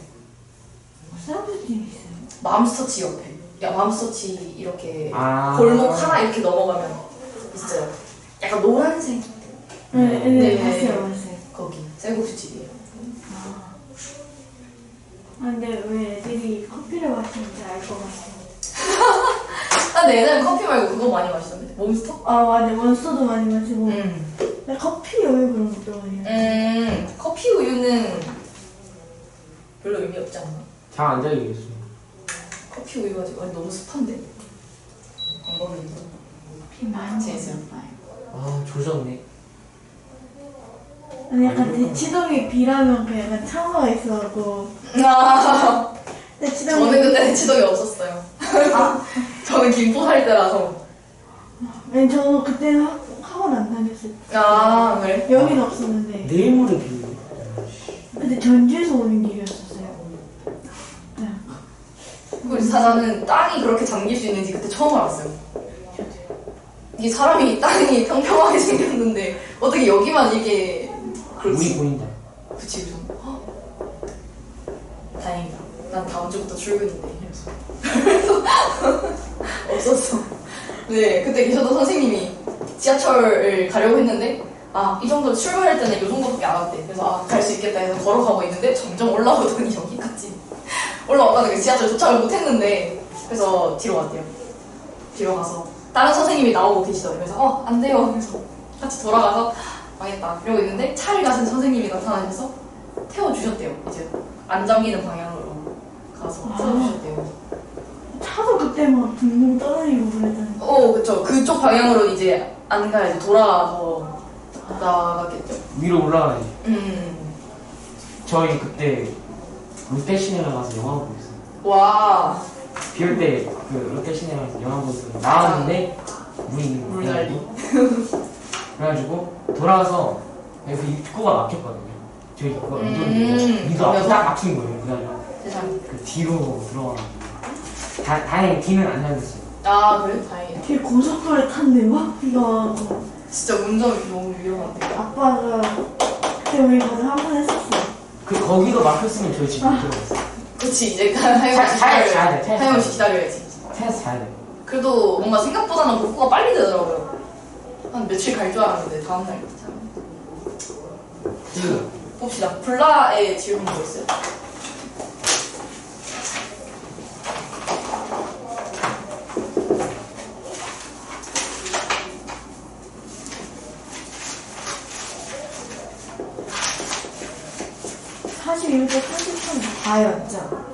쌀국수 있어요. 맘스터치 옆에. 야, 맘스터치 이렇게 아. 골목 하나 이렇게 넘어가면 있어요. 약간 노란색. 네, 네. 봤어요. 거기 쌀국수 집이에요. 아, 근데 왜 애들이 커피를 마시는지 알 것 같아요. 아, 근데 얘는 커피 말고 그거 많이 마시던데. 몬스터? 아, 맞아. 원소도 많이 마시고. 음. 근데 커피 왜 그런 것도 많이 해요. 커피 우유는 별로 의미 없지 않나? 잘 안 자기겠어요. 커피 우유가 지금 아니, 너무 습한데. 방법이 있나? 비 많이 재밌어요. 먹어요. 아 조졌네. 아니, 약간 대치동에 비라면 그 약간 차가 있어갖고. 아, 대치동에. 저는 그때 대치동이 없었어요. 아, 저는 김포 살 때라서. 아니, 저도 그때는 학원 안 다녔어요. 아, 그래? 여긴 없었는데. 내일 모레 비. 근데 전주에서 오는 길이었었어요. 네. 우리 사자는 땅이 그렇게 잠길 수 있는지 그때 처음 알았어요. 이게 사람이 땅이 평평하게 생겼는데 어떻게 여기만 이게 물이 그렇지? 보인다. 그치, 그래서 헉, 다행이다. 난 다음 주부터 출근인데 이래서 없었어. 네, 그때 계셨던 선생님이 지하철을 가려고 했는데 아, 이 정도 출발할 때는 이 정도밖에 안 왔대. 그래서 아, 갈 수 있겠다 해서 걸어가고 있는데 점점 올라오더니 여기까지 올라왔다는 게 지하철 도착을 못했는데 그래서 뒤로 왔대요. 뒤로 가서 다른 선생님이 나오고 계시더라고요. 그래서 안 돼요. 그래서 같이 돌아가서 망했다 이러고 있는데 차를 가신 선생님이 나타나셔서 태워주셨대요. 이제 안 잠기는 방향으로 가서 태워주셨대요. 차도 그때 막 둥둥 떠다니고 그랬잖아요. 그쵸. 그쪽 방향으로 이제 안 가야지. 돌아가서 나가겠죠. 위로 올라가야지. 저 저희 그때 롯데시네마 가서 영화 보고 있어요. 와. 비 올 때 그 롯데시네마에서 영화 보고 있어요. 나왔는데 물이 있는 거예요. 물난리. 그래가지고 돌아와서 여기 입구가 막혔거든요. 저희 입구가 음. 위도 앞에 딱 막힌 거예요. 그래가지고 세상에. 그 뒤로 들어가가지고 다행히 뒤는 안 열렸어요. 아, 그래? 다행이다. 되게 고속도로에 탔는데 막 비가 와서 진짜 운전이 너무 위험한데. 아빠가 그때 우리 가서 한 번 했었어요. 그 거기도 막혔으면 저희 집 못 들어갔어요. 그치, 이제 하영 씨 자야 돼. 하영 씨 기다려야지. 차에서 자야 돼. 그래도 뭔가 생각보다는 복구가 빨리 되더라고요. 한 며칠 갈 줄 알았는데 다음날 참. 그 봅시다. 블라의 질문 뭐였어요? (42부터 43) 다였죠?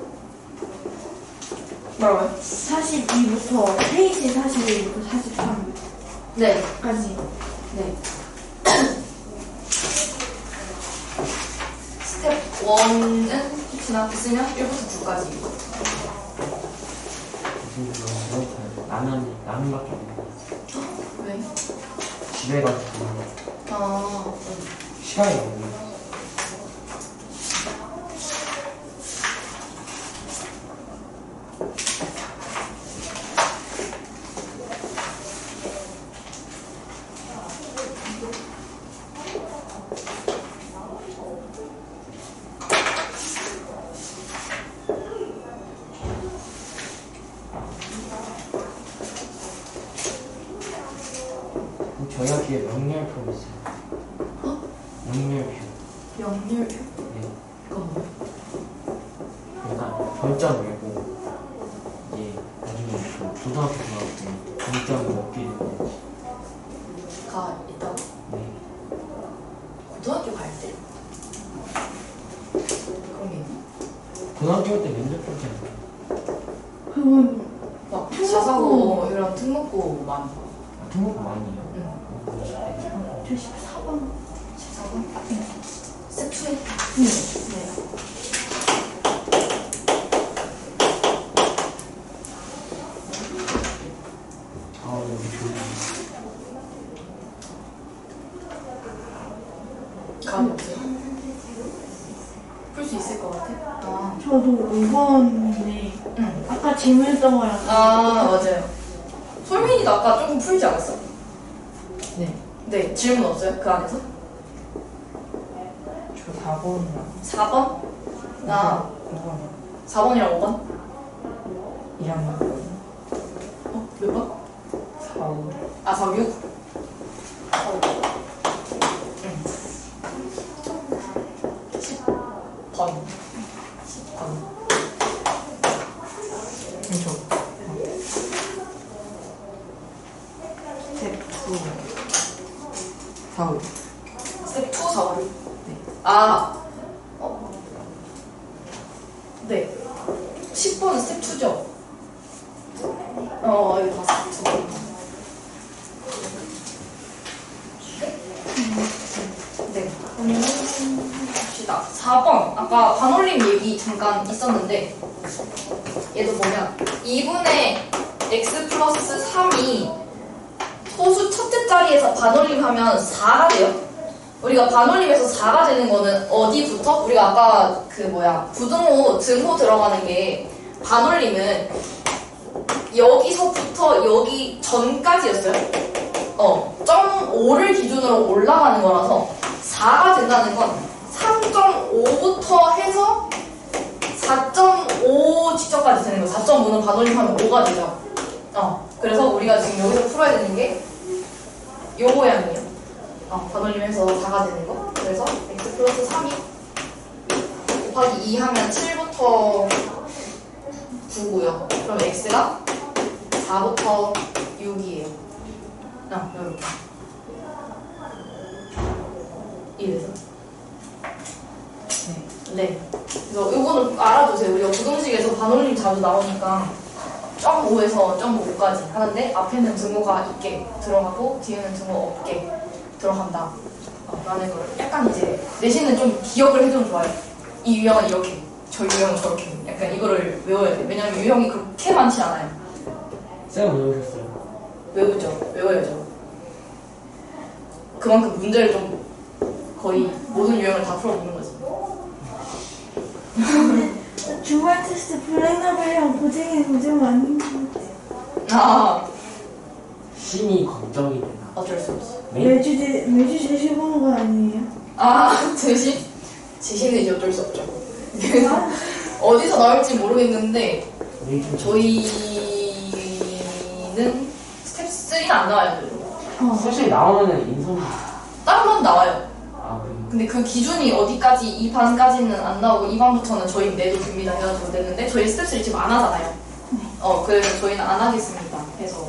뭐라고요? 42부터 페이지 41부터 43까지. 네. 네. 스텝 1은 혹시나 있으면 1부터 9까지. 라면밖에 없네. 왜? 집에 가서 시간이 없네. 저희 학교에 명렬표 있어요. 명렬표. 명률표? 네. 그건 뭐야? 그러니까 별점 외고 이제 나중에 그 고등학교 들어가서 별점을 얻게 되는 가 있다고? 네. 고등학교 갈 때? 그런 게 있나? 고등학교 때 면접 볼 때 그건 막 자사고 이런 특목고 많이. 등록 많이 해요. 저 14번 14번? 스텝 2에? 네. 아 여기 좋네. 감이 없어요? 풀 수 있을 것 같아? 아. 저도 5번인데 응. 아까 질문했던 거랑 맞아요. 솔민이도 아까 조금 풀지 않았어? 네. 네. 질문 없어요? 그 안에서? 저 4번이랑 4번? 나 5번이요. 4번이랑 5번? 2학년 몇 번? 4, 5. 아, 4, 6? 응. 10번. 10번. 저 스텝 2 4, 5. 스텝 2, 4, 5. 네. 아, 네. 10번은 스텝 2죠? 이거 다 스텝 2. 네. 봅시다. 4번. 아까 반올림 얘기 잠깐 있었는데, 얘도 뭐냐. 2분의 x 플러스 3이 소수 첫째 자리에서 반올림하면 4가 돼요. 우리가 반올림에서 4가 되는 거는 어디부터? 우리가 아까 부등호, 등호 들어가는 게 반올림은 여기서부터 여기 전까지였어요. 0.5를 기준으로 올라가는 거라서 4가 된다는 건 3.5부터 해서 4.5 지점까지 되는 거예요. 4.5는 반올림하면 5가 되죠. 그래서 우리가 지금 여기서 풀어야 되는 게 요 모양이에요. 반올림해서 4가 되는 거. 그래서 x 플러스 3이 곱하기 2 하면 7부터 9고요. 그럼 x가 4부터 6이에요. 이렇게. 이래서. 네. 그래서 이거는 알아두세요. 우리가 부등식에서 반올림 자주 나오니까 0.5에서 0.5까지 하는데 앞에는 등호가 있게 들어가고 뒤에는 등호 없게 들어간다. 라는 걸 약간 이제 내신은 좀 기억을 해주면 좋아요. 이 유형은 이렇게, 저 유형은 저렇게. 약간 이거를 외워야 돼. 왜냐면 유형이 그렇게 많지 않아요. 쌤 외우셨어요? 외우죠. 외워야죠. 그만큼 문제를 좀 거의 모든 유형을 다 풀어보는 거지. 주말 테스트 블랙나벨이랑 고생 많이 했는데 신이 걱정이 되나? 어쩔 수 없어. 매주 제시 보는 건 아니에요? 제시는 이제 어쩔 수 없죠. 어디서 나올지 모르겠는데 저희는 스텝 3는 안 나와요. 솔직히 나오면은 인성. 다른 건 나와요. 아, 근데 그 기준이 어디까지, 이 반까지는 안 나오고 이 반부터는 저희 내도 됩니다 해가지고 냈는데 저희 스텝 3 지금 안 하잖아요. 그래서 저희는 안 하겠습니다 해서.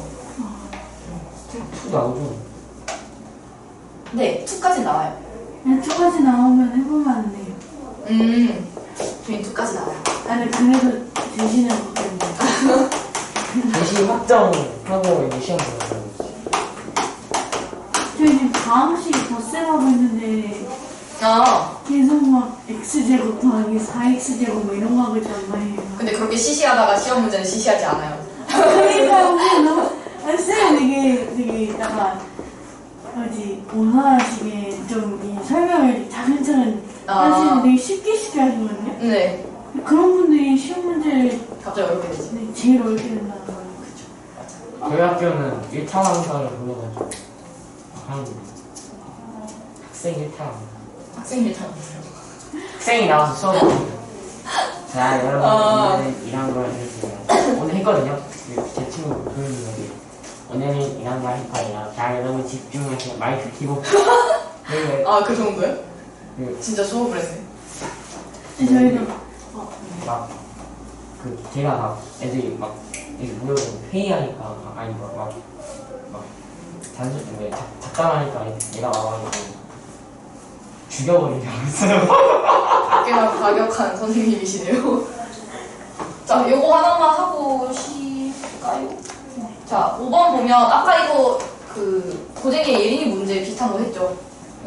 스텝 2 나오죠? 네, 2까지 나와요. 그냥 2까지 나오면 해보면 안 돼요. 저희 2까지 나와요. 아니 그래도 제시는 못했는데 대시 확정하고 이제 시험 보는 저희 지금 다음 시기 덧셈하고 있는데 계속 막 x제곱 더하기 4x제곱 뭐 이런 거 하고 있단 말이에요. 근데 그렇게 시시하다가 시험 문제는 시시하지 않아요. 그러니까 우리 너무 쌤 되게 약간 원활하시게 좀 이 설명을 차근차근 하시는 되게 쉽게 하시거든요. 네. 그런 분들이 시험 문제를 갑자기 어렵게 되지. 제일 어렵게 된다는 거예요. 저희 학교는 1차 강사를 불러가지고 학생 1차 학생들 다 학생이 나와서 수업을 자 여러분 오늘은 이런 걸 해주세요. 오늘 했거든요. 제 친구 교육이 오늘은 이런 걸 할 거예요. 자 여러분 집중하세요. 마이크 키고 그 정도요? 진짜 수업을 했네. 저희가 제가 막 애들이 막 이렇게 모여서 회의하니까 단순히 잡담하니까 얘가 와가지고 죽여버리려고 했어요. 꽤나 과격한 선생님이시네요. 자, 요거 하나만 하고 쉬까요? 자, 5번 보면 아까 이거 고쟁이 예린이 문제 비슷한 거 했죠.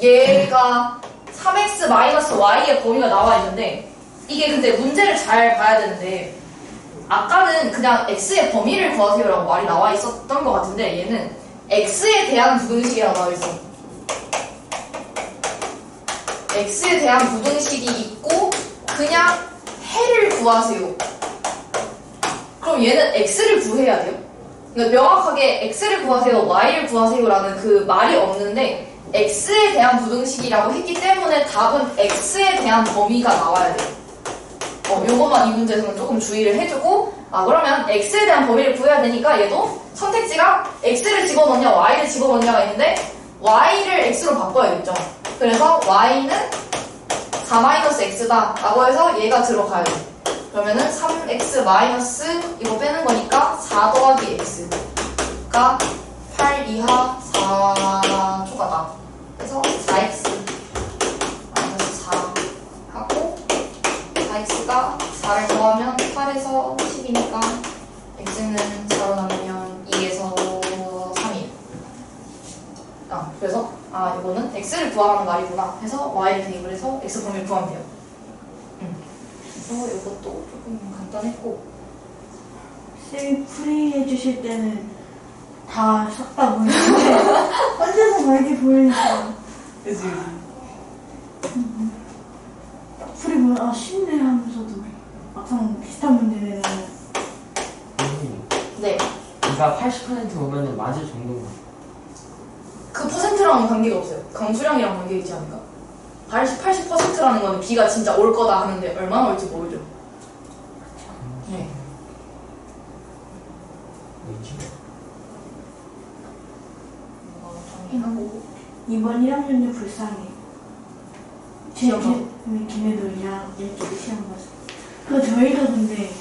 얘가 3x-y의 범위가 나와 있는데 이게 근데 문제를 잘 봐야 되는데 아까는 그냥 x의 범위를 구하세요라고 말이 나와 있었던 것 같은데 얘는 x에 대한 부등식이라고 나와 있어. x에 대한 부등식이 있고 그냥 해를 구하세요. 그럼 얘는 x를 구해야 돼요. 그러니까 명확하게 x를 구하세요, y를 구하세요라는 그 말이 없는데 x에 대한 부등식이라고 했기 때문에 답은 x에 대한 범위가 나와야 돼요. 요것만 이 문제에서는 조금 주의를 해주고, 그러면 x에 대한 범위를 구해야 되니까 얘도 선택지가 x를 집어넣냐 y를 집어넣냐가 있는데 y를 x로 바꿔야겠죠. 그래서 y는 4-x다 라고 해서 얘가 들어가야 돼. 그러면은 3x 마이너스 이거 빼는 거니까 4 더하기 x가 8 이하 4 초과다. 그래서 4x 마이너스 4 하고 4x가 4를 더하면 8에서 10이니까 x는 4로 나누면 2에서 3이. 그래서 이거는 x를 구하라는 말이구나 해서 y를 대입을 해서 x 범위를 구하면 돼요. 그래서 이것도 조금 간단했고. 쌤이 풀이해 주실 때는 다 섞다 보이는데 혼자서 말게 보이니까 그지. 풀이 보면 쉽네 하면서도 막상 비슷한 문제 내는 네. 이가 80% 오면은 맞을 정도인가? 그 퍼센트랑은 관계가 없어요. 강수량이랑 관계 있지 않을까? 80%라는 거는 비가 진짜 올 거다 하는데 얼마나 올지 모르죠. 네. 뭐지? 정리하고. 이번 1학년도 불쌍해. 시험 봐. 걔네도 이쪽에 시험 봤어. 그 저희가 근데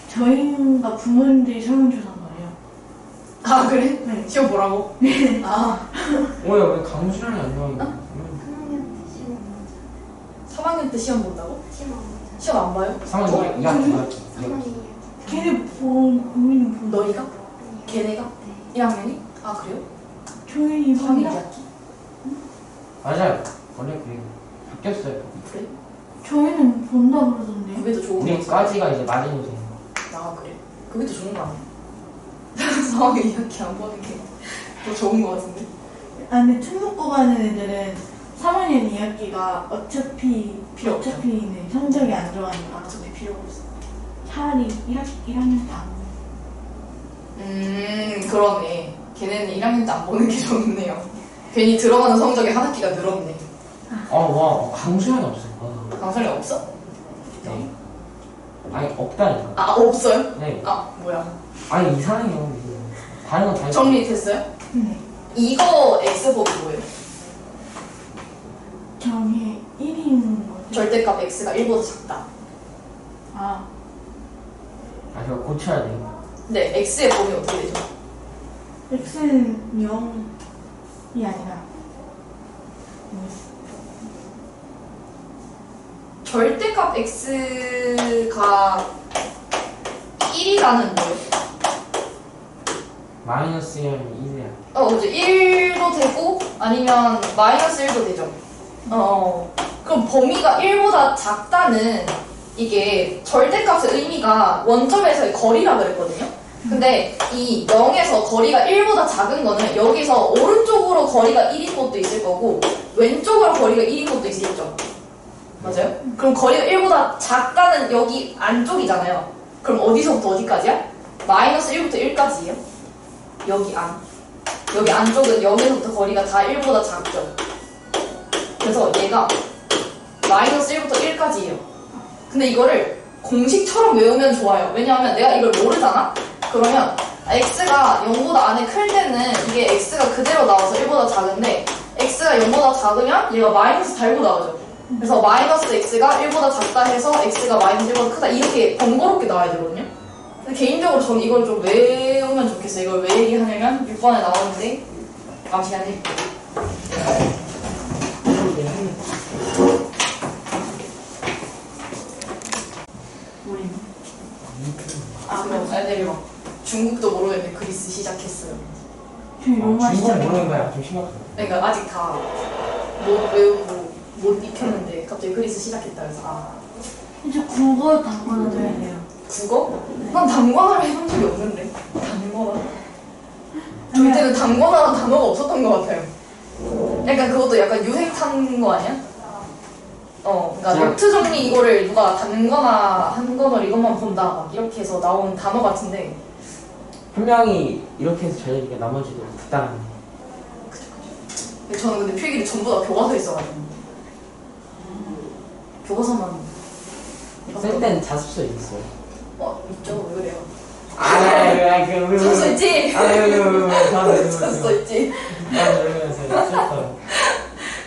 저희가 부모님들이 설문조사한 거예요. 그래? 네. 시험 보라고? 네. 왜 강수량이 안 나오냐? 3학년 때 시험 3학년 때 시험 안 보자. 본다고? 시험 안 보자. 시험 안 봐요? 3학년 2학기 3학년 걔네 우리는 본 너희가? 걔네가? 1학년이? 그래요? 저희 3학년 이번 2학기? 맞아요. 원래 그래. 바뀌었어요. 그래? 저희는 본다 그러던데. 그게 더 좋은 거 같아. 우리까지가 이제 맞은요새. 그래? 그게 더 좋은 거 아니야? 3학년 2학기 안 보는 게 더 좋은 거 같은데? 근데 특목고 가는 애들은 3학년 2학기가 어차피 필요 없죠. 네, 성적이 안 좋아하니까 어차피 필요가 없어. 차라리 1학년 때 안 보고. 그러네. 걔네는 1학년 때 안 보는 게 좋네요. 괜히 들어가는 성적이 한 학기가 늘었네. 와, 강수량이 없어. 강설이 없어? 네. 아니, 없다니까. 없어요? 네. 뭐야. 아니, 이상해요. 다른 건 다. 정리됐어요? 네. 이거 X법이 뭐예요? 저게 1인 거죠? 절대값 X가 1보다 작다. 저거 고쳐야 돼요. 근데 X의 범위 어떻게 되죠? X는 0이 아니라 절대값 X가 1이라는 거예요? 마이너스 1이면 1이야. 그죠. 1도 되고 아니면 마이너스 1도 되죠. 그럼 범위가 1보다 작다는 이게 절대값의 의미가 원점에서의 거리라 그랬거든요. 근데 이 0에서 거리가 1보다 작은 거는 여기서 오른쪽으로 거리가 1인 곳도 있을 거고 왼쪽으로 거리가 1인 곳도 있겠죠. 맞아요? 그럼 거리가 1보다 작다는 여기 안쪽이잖아요. 그럼 어디서부터 어디까지야? 마이너스 1부터 1까지예요? 여기 안. 여기 안쪽은 여기서부터 거리가 다 1보다 작죠. 그래서 얘가 마이너스 1부터 1까지예요. 근데 이거를 공식처럼 외우면 좋아요. 왜냐하면 내가 이걸 모르잖아? 그러면 x가 0보다 안에 클 때는 이게 x가 그대로 나와서 1보다 작은데 x가 0보다 작으면 얘가 마이너스 달고 나오죠. 그래서 마이너스 x가 1보다 작다 해서 x가 마이너스 1보다 크다 이렇게 번거롭게 나와야 되거든요. 근데 개인적으로 저는 이걸 좀 외우면 좋겠어요. 이걸 왜 얘기하냐면 6번에 나오는데 다음 시간에 그럼 애들이 막 중국도 모르겠는데 그리스 시작했어요. 저희 로마 중국 시작이 모르는 거야. 좀 심각해. 그러니까 아직 다 못 외우고 못 익혔는데 갑자기 그리스 시작했다 그래서 이제 국어 단권을 해야 돼요. 국어? 난 단권화를 해본 적이 없는데 단권화? 저희 때는 단권화란 단어가 없었던 것 같아요. 약간 그것도 약간 유행 탄 거 아니야? 그러니까 노트 정리 이거를 누가 단권화 한 거를 이것만 본다 막 이렇게 해서 나온 단어 같은데 한 명이 이렇게 해서 잘 얘기해 나머지도 극단하네. 저는 근데 필기를 전부 다 교과서에 있어가지고 교과서만 쓸 때는 자습서 있어요. 있죠. 왜 그래요? 자습서 있지? 자습서 있지?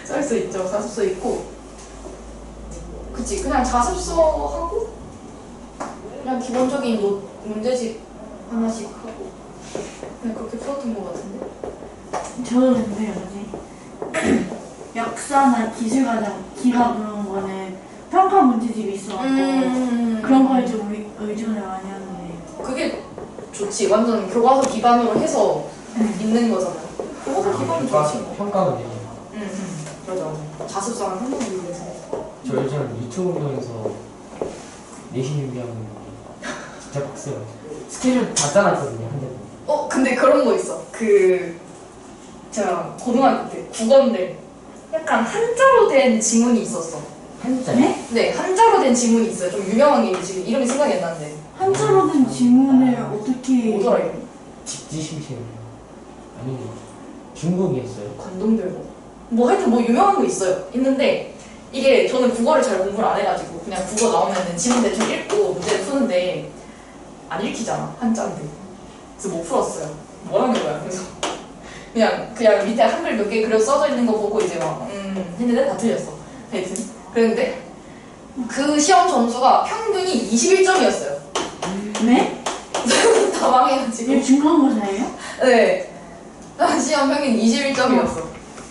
자습서 있죠. 자습서 있고 그치 그냥 자습서 하고 그냥 기본적인 문제집 하나씩 하고 그냥 그렇게 풀었던 것 같은데. 저도 근데 뭐지 역사나 기술과정 기가 그런 거는 평가 문제집이 있어갖고 그런 거에 좀 의존을 많이 하는데 그게 좋지. 완전 교과서 기반으로 해서 있는 거잖아. 교과서 기반이 좋지. 평가가 되죠. 맞아. 자습서랑 한번 위해서. 저 요즘 유튜브 운동에서 내신 준비하는 거 진짜 빡세요. 스케줄 다 짜놨거든요, 한 대. 근데 그런 거 있어. 제가 고등학교 때 국어인데 약간 한자로 된 지문이 있었어. 한자요? 네, 한자로 된 지문이 있어요. 좀 유명한 게 지금 이름이 생각이 안 나는데. 한자로 된 지문을 어떻게 뭐더라 이름이? 직지심심. 아니, 중국이었어요. 관동별고. 뭐 하여튼 뭐 유명한 거 있어요. 있는데 이게 저는 국어를 잘 공부를 안 해가지고 그냥 국어 나오면은 지문 대충 읽고 문제를 푸는데 안 읽히잖아. 한자인데. 그래서 못 풀었어요. 뭐라는 거야. 그래서 그냥 밑에 한글 몇 개 그려 써져 있는 거 보고 이제 막 했는데 다 틀렸어. 하여튼 그랬는데 그 시험 점수가 평균이 21점이었어요. 네? 다 망해가지고. 이게 중간고사예요? 네. 시험 평균 21점이었어.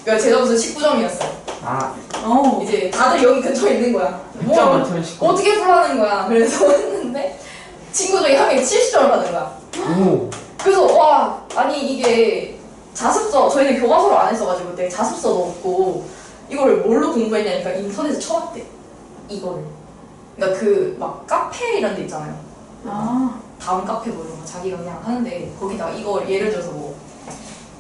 그러니까 제 점수 19점이었어요. 이제 다들 여기 근처에 있는 거야. 어떻게 풀라는 거야. 그래서 했는데 친구 중에 한 명이 70점을 받은 거야. 오. 그래서 아니 이게 자습서 저희는 교과서로 안 했어가지고 그때 자습서도 없고 이걸 뭘로 공부했냐니까 인터넷에 쳐봤대. 이거를. 그러니까 막 카페 이런 데 있잖아요. 다음 카페 뭐 이런 거 자기가 그냥 하는데 거기다 이걸 예를 들어서 뭐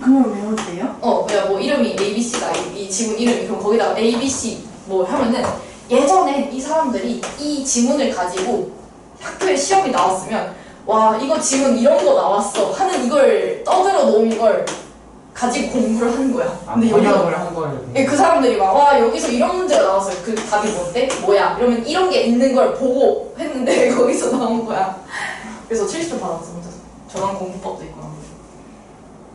그걸 외웠대요? 그냥 뭐 이름이 ABC다 이 지문 이름이 그럼 거기다가 ABC 뭐 하면은 예전에 이 사람들이 이 지문을 가지고 학교에 시험이 나왔으면 와 이거 지문 이런 거 나왔어 하는 이걸 떠들어 놓은 걸 가지고 공부를 하는 거야. 근데 번역을 한 거예요. 그 사람들이 막 와 여기서 이런 문제가 나왔어요. 그 답이 뭔데? 뭐야? 이러면 이런 게 있는 걸 보고 했는데 거기서 나온 거야. 그래서 70점 받았어 혼자서. 저런 공부법도 있구나.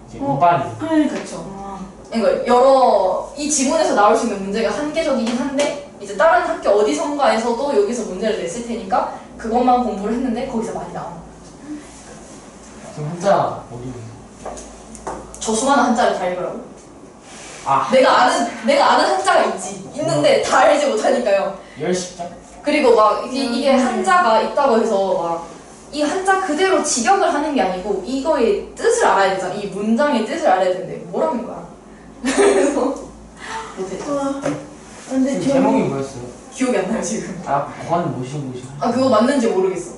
이제 운빨이. 그렇죠. 그러니까 이 지문에서 나올 수 있는 문제가 한계적이긴 한데 이제 다른 학교 어디선가에서도 여기서 문제를 냈을 테니까 그것만 공부를 했는데 거기서 많이 나온 거야. 지금 한자 어디? 저 수많은 한자를 다 읽으라고? 내가 아는 한자가 있는데 다 알지 못하니까요. 10자? 그리고 막 이게 한자가 있다고 해서 막 이 한자 그대로 직역을 하는 게 아니고 이거의 뜻을 알아야 되잖아. 이 문장의 뜻을 알아야 되는데 뭐라는 거야. 그래서 못했죠. 근데 지금 제목이 뭐였어요? 기억이 안 나요 지금. 권 뭐시고. 그거 맞는지 모르겠어.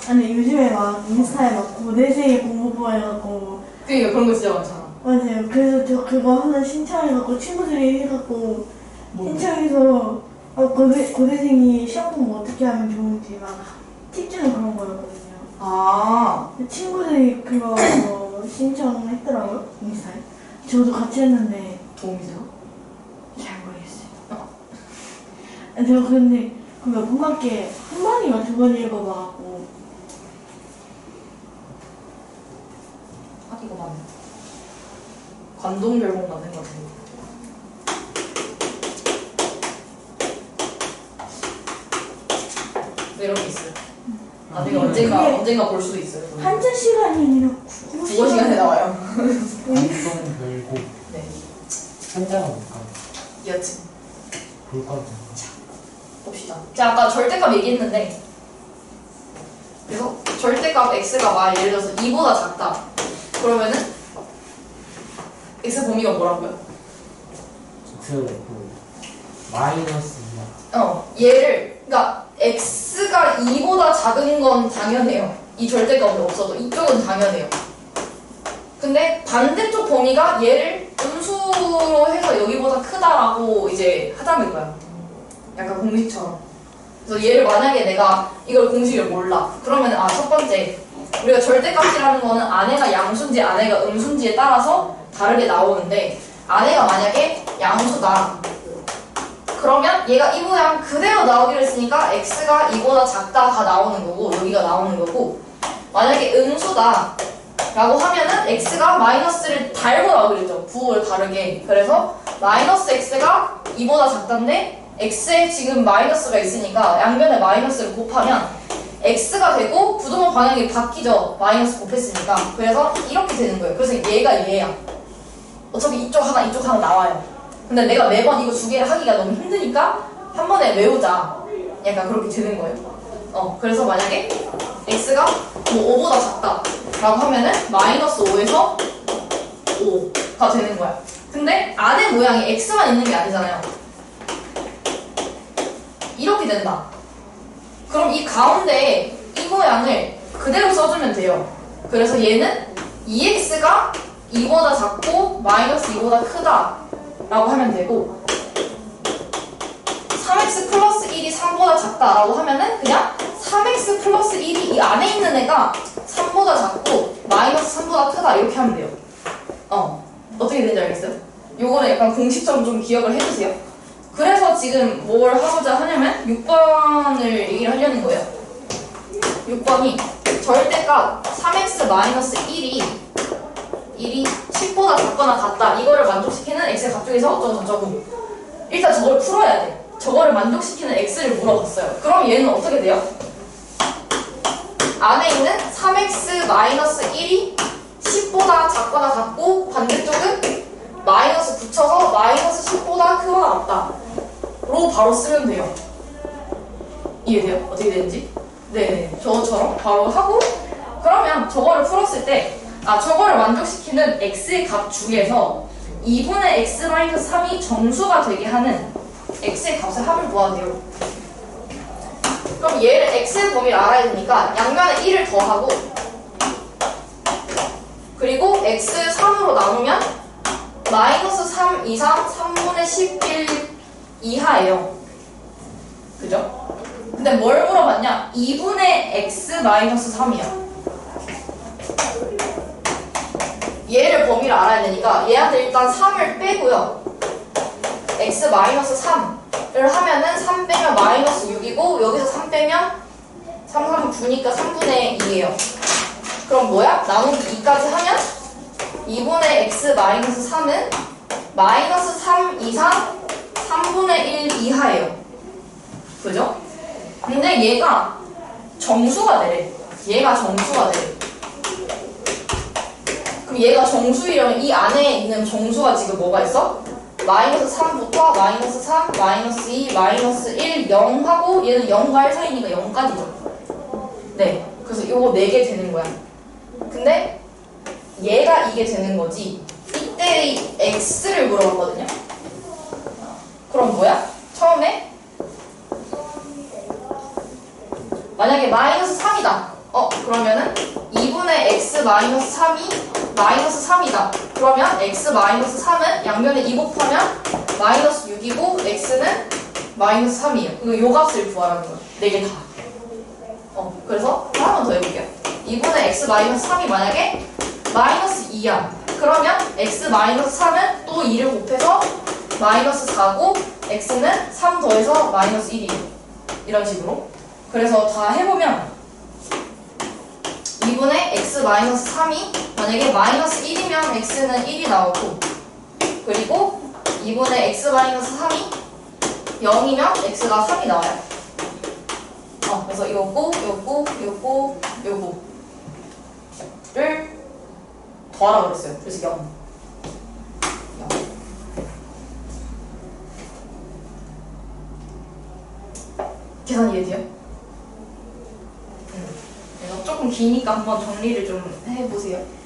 아니 요즘에 막 인스타에 막 고대생 공부부 해갖고 그러니까 그런 거 진짜 많잖아. 맞아요. 그래서 저 그거 하나 신청해갖고 친구들이 해갖고 신청해서 고대생이 시험 공부 어떻게 하면 좋은지 막 팁 주는 그런 거였거든요. 친구들이 그거 신청했더라고요 인스타에. 저도 같이 했는데 도움이 돼요? 잘 모르겠어요. 제가 근데 그 몇 분밖에 한 번이면 2번 읽어봐갖고 이거 맞네. 관동별목 맞는 거 같은데. 이런 게 있어요. 나중에 언젠가 볼 수도 있어요. 한자 시간이 아니라 국어 시간에 나와요. 관동별고. 네. 한자가 뭘까요? 여튼 볼까요? 봅시다. 제가 아까 절대값 얘기했는데 그래서 절대값 x가 막 예를 들어서 2보다 작다. 그러면은 x 범위가 뭐라고요? 마이너스입니다. 그러니까 x가 2보다 작은 건 당연해요. 이 절대값이 없어도 이쪽은 당연해요. 근데 반대쪽 범위가 얘를 음수로 해서 여기보다 크다라고 이제 하자는 거야. 약간 공식처럼. 그래서 얘를 만약에 내가 이걸 공식을 몰라. 그러면 첫 번째 우리가 절대값이라는 거는 안에가 양수인지 안에가 음수인지에 따라서 다르게 나오는데 안에가 만약에 양수다. 그러면 얘가 이 모양 그대로 나오기로 했으니까 x가 이보다 작다가 나오는 거고 여기가 나오는 거고, 만약에 음수다 라고 하면은 x가 마이너스를 달고 나오기로 했죠. 부호를 다르게. 그래서 마이너스 x가 이보다 작다인데 x에 지금 마이너스가 있으니까 양변에 마이너스를 곱하면 x가 되고 부동호 방향이 바뀌죠. 마이너스 곱했으니까. 그래서 이렇게 되는 거예요. 그래서 얘가 얘야. 어차피 이쪽 하나 나와요. 근데 내가 매번 이거 두 개를 하기가 너무 힘드니까 한 번에 외우자. 약간 그렇게 되는 거예요. 그래서 만약에 x가 뭐 5보다 작다 라고 하면은 마이너스 5에서 5가 되는 거야. 근데 안에 모양이 x만 있는 게 아니잖아요. 이렇게 된다. 그럼 이 가운데 이 모양을 그대로 써주면 돼요. 그래서 얘는 2x가 2보다 작고 마이너스 2보다 크다 라고 하면 되고, 3x 플러스 1이 3보다 작다 라고 하면은 그냥 3x 플러스 1이 이 안에 있는 애가 3보다 작고 마이너스 3보다 크다 이렇게 하면 돼요. 어떻게 되는지 알겠어요? 요거는 약간 공식점 좀 기억을 해주세요. 그래서 지금 뭘 하고자 하냐면 6번을 얘기를 하려는 거예요. 6번이 절대값 3x 마이너스 1이 10보다 작거나 같다. 이거를 만족시키는 x의 값 중에서 어쩌고저쩌고. 일단 저걸 풀어야 돼. 저거를 만족시키는 x를 물어봤어요. 그럼 얘는 어떻게 돼요? 안에 있는 3x 마이너스 1이 10보다 작거나 같고 반대쪽은 마이너스 붙여서 마이너스 10보다 크거나 같다 로 바로 쓰면 돼요. 이해돼요? 어떻게 되는지? 네, 저처럼 바로 하고, 그러면 저거를 풀었을 때 저거를 만족시키는 x의 값 중에서 2분의 x 마이너스 3이 정수가 되게 하는 x의 값을 합을 모아야 돼요. 그럼 얘를 x의 범위를 알아야 되니까 양면에 1을 더하고, 그리고 x 3으로 나누면 마이너스 3 이상 3분의 11 이하예요. 그죠? 근데 뭘 물어봤냐? 2분의 x 마이너스 3이야. 얘를 범위를 알아야 되니까 얘한테 일단 3을 빼고요. x 마이너스 3을 하면은 3 빼면 마이너스 6이고, 여기서 3 빼면 3, 3, 9니까 3분의 2예요. 그럼 뭐야? 나누기 2까지 하면 2분의 x 마이너스 3은 마이너스 3 이상 3분의 1 이하예요. 그죠? 근데 얘가 정수가 되래. 얘가 정수가 되래. 그럼 얘가 정수이려면 이 안에 있는 정수가 지금 뭐가 있어? 마이너스 3부터 마이너스 3, 마이너스 2, 마이너스 1, 0 하고, 얘는 0과 1 사이니까 0까지죠. 네. 그래서 요거 4개 되는 거야. 근데 얘가 이게 되는 거지. 이때의 x를 물어봤거든요. 그럼 뭐야? 처음에 만약에 마이너스 3이다. 그러면은 2분의 x 마이너스 3이 마이너스 3이다. 그러면 x 마이너스 3은 양면에 2 곱하면 마이너스 6이고 x는 마이너스 3이에요. 그리고 요 값을 구하라는 거예요. 4개 다. 그래서 하나만 더 해볼게요. 2분의 x 마이너스 3이 만약에 마이너스 2야. 그러면 x 마이너스 3은 또 2를 곱해서 마이너스 4고, x는 3 더해서 마이너스 1이에요. 이런 식으로. 그래서 다 해보면 2분의 x 마이너스 3이 만약에 마이너스 1이면 x는 1이 나오고, 그리고 2분의 x 마이너스 3이 0이면 x가 3이 나와요. 그래서 요거를 더하라고 그랬어요. 그래서 0. 계산 이해돼요? 그래서 조금 기니까 한번 정리를 좀 해보세요.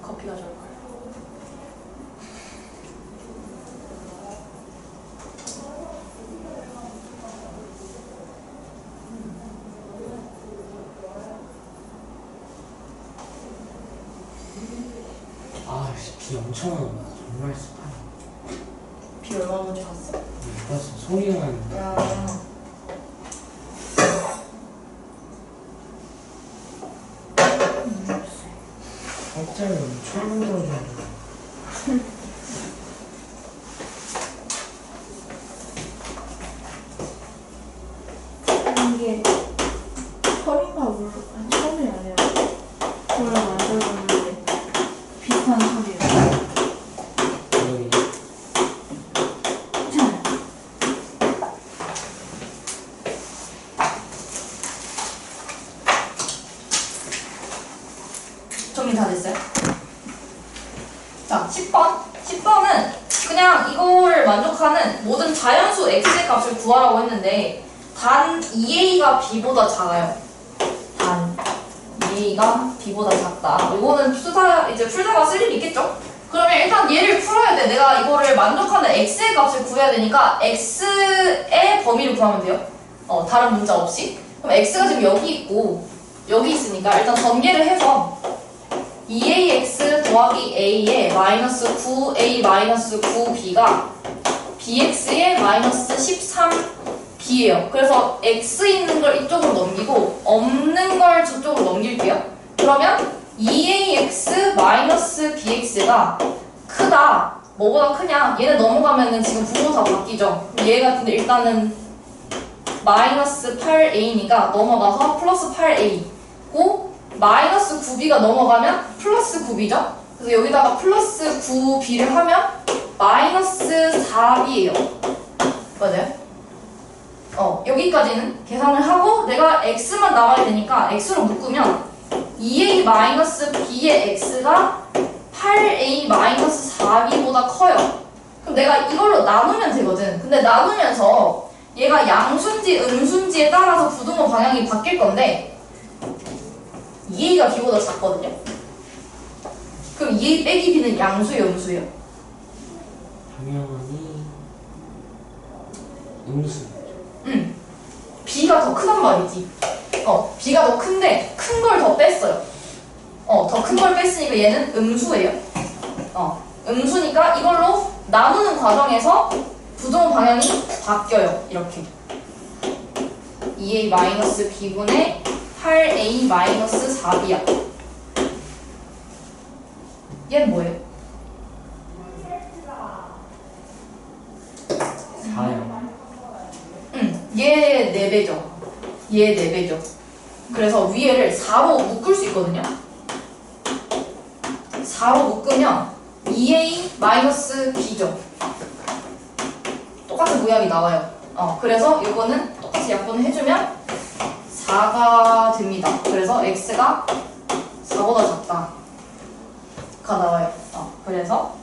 커피가 좋을 거예요. 엄청 정말 습하네. 비 얼마나 먼저 갔어? 봤어. 소리만. 갑자기 엄청 힘들어져. 이게 철인가 물 아니 철이 아니라 그걸 만들었는데 비슷한 철이에요. 여기 괜찮아요. 정리 다 됐어요? 자, 10번. 10번은 그냥 이걸 만족하는 모든 자연수 x의 값을 구하라고 했는데 단 2a가 b보다 작아요. 단 2a가 b보다 작다. 이거는 이제 풀다가 쓸 일이 있겠죠? 그러면 일단 얘를 풀어야 돼. 내가 이거를 만족하는 x의 값을 구해야 되니까 x의 범위를 구하면 돼요. 다른 문자 없이. 그럼 x가 지금 여기 있고 여기 있으니까 일단 전개를 해서 2ax 더하기 a의 마이너스 9a-9b가 bx의 마이너스 13b예요. 그래서 x 있는 걸 이쪽으로 넘기고 없는 걸 저쪽으로 넘길게요. 그러면 2ax 마이너스 bx가 크다. 뭐보다 크냐? 얘는 넘어가면은 지금 부호가 바뀌죠. 얘가 근데 일단은 마이너스 8a니까 넘어가서 플러스 8a고 마이너스 9b가 넘어가면 플러스 9b죠? 그래서 여기다가 플러스 9b를 하면 마이너스 4b예요. 맞아요? 여기까지는 계산을 하고 내가 x만 나와야 되니까 x로 묶으면 2a-b의 x가 8a-4b보다 커요. 그럼 내가 이걸로 나누면 되거든. 근데 나누면서 얘가 양수인지 음수인지에 따라서 부등호 방향이 바뀔 건데 2a가 b보다 작거든요? 그럼 2a 빼기 b는 양수예요, 음수예요? 당연히 음수. b가 더 크단 말이지. b가 더 큰데 큰 걸 더 뺐어요. 더 큰 걸 뺐으니까 얘는 음수예요. 음수니까 이걸로 나누는 과정에서 부등호 방향이 바뀌어요. 이렇게 2a-b분의 8a-4b야. 얘는 뭐예요? 4요. 얘 4배죠. 얘 4배죠. 그래서 위에를 4로 묶을 수 있거든요. 4로 묶으면 2a-b죠. 똑같은 모양이 나와요. 그래서 이거는 똑같이 약분을 해주면 4가 됩니다. 그래서 x가 4보다 작다가 나와요. 그래서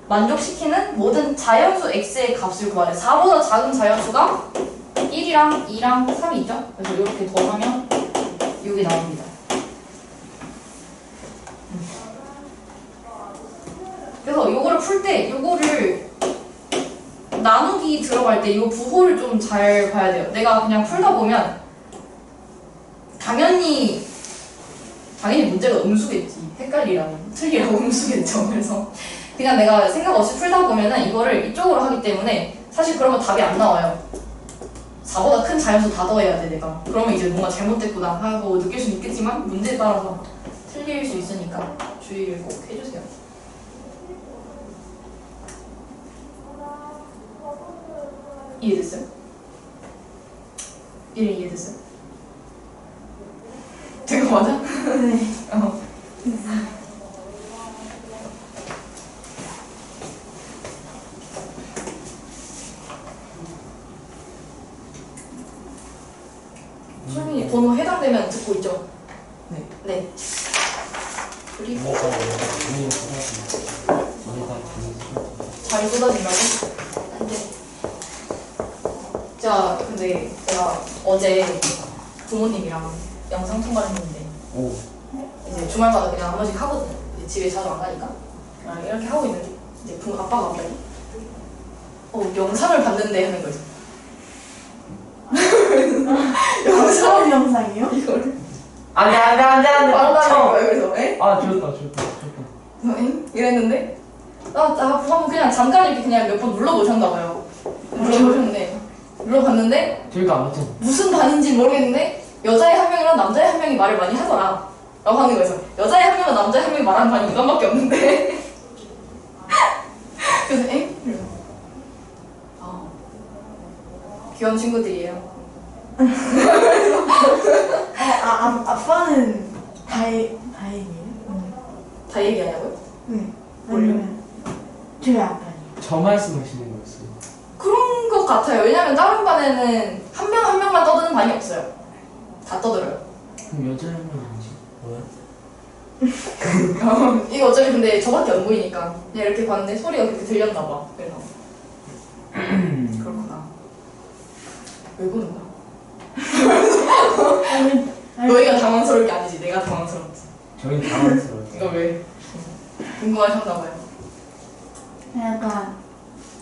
만족시키는 모든 자연수 x의 값을 구하래. 4보다 작은 자연수가 1이랑 2랑 3이 있죠? 그래서 이렇게 더하면 이게 나옵니다. 그래서 이거를 풀 때 이거를 나누기 들어갈 때 이 부호를 좀 잘 봐야 돼요. 내가 그냥 풀다 보면 당연히 문제가 음수겠지. 헷갈리라면 틀리라고 음수겠죠. 그래서 그냥 내가 생각 없이 풀다 보면은 이거를 이쪽으로 하기 때문에 사실 그러면 답이 안 나와요. 4보다 큰 자연수 다 더해야 돼 내가. 그러면 이제 뭔가 잘못됐구나 하고 느낄 수는 있겠지만 문제에 따라서 틀릴 수 있으니까 주의를 꼭 해주세요. 이해됐어요? 이해됐어요? 된 거 맞아? 네. 소민이 번호 해당되면 듣고 있죠? 네. 그리고 잘 쏟아진다고? 근데 제가 어제 부모님이랑 영상 통화를 했는데 이제 주말마다 그냥 한 번씩 하거든요. 이제 집에 자주 안 가니까 그냥 이렇게 하고 있는데 이제 아빠가 갑자기 영상을 봤는데 하는 거죠. 영상 영상이요? 이거를 안돼 말하는 거예요. 그래서 좋다. 응? 이랬는데 나 한번 그냥 잠깐 이렇게 그냥 몇 번 눌러보셨나봐요. 눌러보셨네. 눌러봤는데 저희가 아무튼 무슨 반인지 모르겠는데 여자애 한 명이랑 남자애 한 명이 말을 많이 하더라 라고 하는 거에서 여자애 한 명과 남자애 한 명이 말하는 반이 이반밖에 없는데 그래서 엥? 아 귀여운 친구들이에요. 아빠는 다행이에요? 다 얘기하냐고요? 네. 아니면 저희 아빠는? 저 말씀하시는 거였어요. 그런 것 같아요. 왜냐면 다른 반에는 한 명 한 명만 떠드는 반이 없어요. 다 떠들어요. 그럼 여자 한 명 아니지? 뭐야? 이거 어차피 근데 저밖에 안 보이니까 그냥 이렇게 봤는데 소리가 그렇게 들렸나 봐. 그래서 그렇구나. 왜 보는 거야? 너희가 당황스러울 게 아니지. 내가 당황스럽지. 저희 당황스러워요. 이거 왜 궁금하셨나 봐요. 약간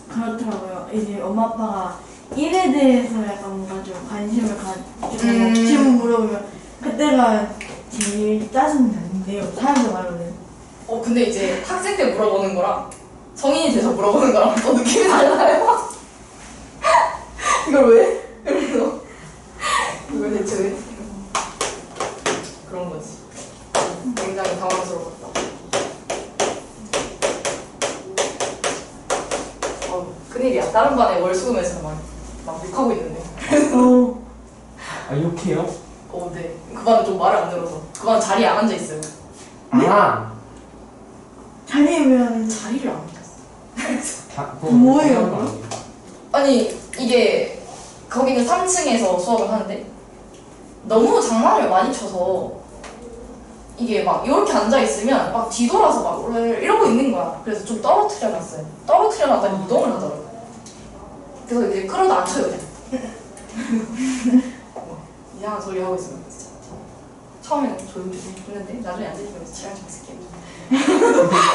그렇더라고요. 이제 엄마 아빠가 일에 대해서 약간 뭔가 좀 관심을 가지고 질문 물어보면 그때가 제일 짜증나는데요. 사람들 말로는. 근데 이제 학생 때 물어보는 거랑 성인이 돼서 물어보는 거랑 또 느낌이 달라요. 이걸 왜? 이러면서 이걸 대체 왜? 그런 거지. 굉장히 당황스러웠다. 큰일이야. 다른 반에 월수금에서 막 욕하고 있는데. 아 욕해요? 네. 그 반은 좀 말을 안 들어서. 그 반은 자리에 안 앉아 있어요. 아 자리면 자리를 안 앉았어. 뭐예요? 아니 이게 거기는 3층에서 수업을 하는데 너무 장난을 많이 쳐서 이게 막 이렇게 앉아 있으면 막 뒤돌아서 막 이러고 있는 거야. 그래서 좀 떨어뜨려 놨어요. 떨어뜨려 놨더니 이동을 하더라고요. 그래서 이제 끌어다 앉혀요. 이상한 소리 하고 있으면 진짜 처음에는 조용히 했는데 나중에 앉으시면 지랄 좀 쓸게요.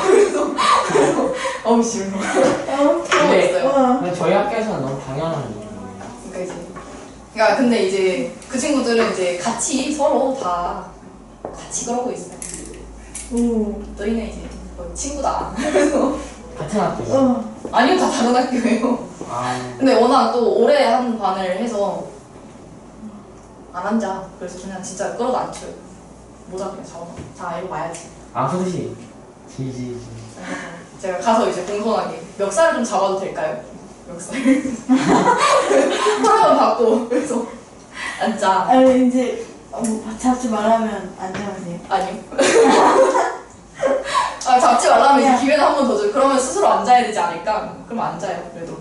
그래서 어우 싫어. 근데 저희 학교에서는 너무 당연한 일이에요. 그러니까 근데 이제 그 친구들은 이제 같이 서로 다 같이 그러고 있어요. 너희는 이제 뭐 친구다. 그래서 같은 학교요? 아니요, 다 다른 학교예요. 근데 워낙 또 오래 한 반을 해서 안 앉아. 그래서 그냥 진짜 끌어도 안 쳐요. 모자 그냥 잡아. 자, 이거 봐야지. 소시. 지지지. 제가 가서 이제 공손하게 멱살을 좀 잡아도 될까요? 멱살. 허락은 받고 그래서 앉아. 이제 잡지 말라면 안 잡으세요? 아니요. 잡지 말라면 이제 기회는 한 번 더 줘요. 그러면 스스로 앉아야 되지 않을까? 그럼 앉아요, 그래도.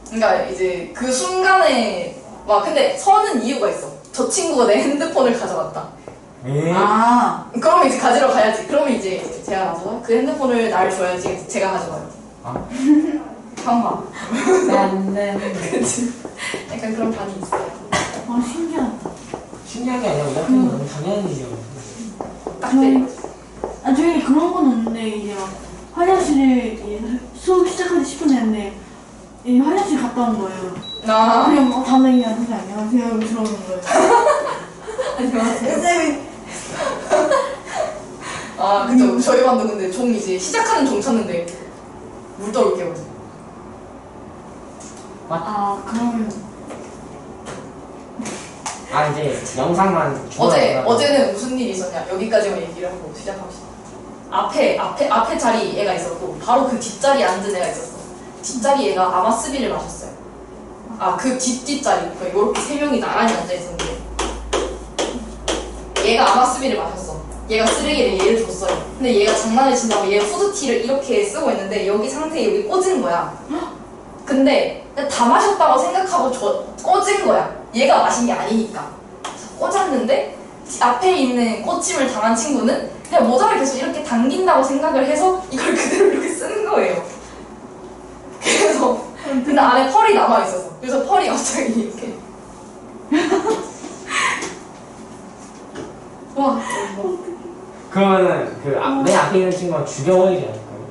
그러니까 이제 그 순간에 근데 서는 이유가 있어. 저 친구가 내 핸드폰을 가져갔다. 그러면 이제 가지러 가야지. 그러면 이제 제가 나서 그 핸드폰을 날 줘야지 제가 가져가요. 형아. 그치. 약간 그런 반이 있어요. 신기하다. 신기한 게 아니라 우리 학교는 너무 당연한 일이에요. 딱 때리고. 저희 그런 건 없는데 이제 막 화장실에 수업 시작하기 10분 했는데 화장실 갔다 온 거예요. 그냥 담당이랑 선생님 안녕하세요 이러고 들어오는 거예요. 안녕하세요. 쌤이 그쵸. 저희 반도 근데 종 이제 시작하는 종 쳤는데 물 떠올게요. 그러면 이제 영상만 어제는 무슨 일이 있었냐? 여기까지만 얘기를 하고 시작합시다. 앞에 자리 애가 있었고 바로 그 뒷자리에 앉은 애가 있었어. 뒷자리 애가 아마스비를 마셨어요. 그 뒷자리 그러니까 이렇게 세 명이 나란히 앉아 있었는데 얘가 아마스비를 마셨어. 얘가 쓰레기를 얘를 줬어요. 근데 얘가 장난을 친다고 얘 후드티를 이렇게 쓰고 있는데 여기 상태에 여기 꽂은 거야. 근데 다 마셨다고 생각하고 꽂은 거야. 얘가 마신 게 아니니까. 꽂았는데 앞에 있는 꽂힘을 당한 친구는 그냥 모자를 계속 이렇게 당긴다고 생각을 해서 이걸 그대로 이렇게 쓰는 거예요. 그래서 근데 안에 펄이 남아있었어. 그래서 펄이 갑자기 이렇게 와. 그러면은 내 앞에 있는 친구가 죽여버리지 않을까요?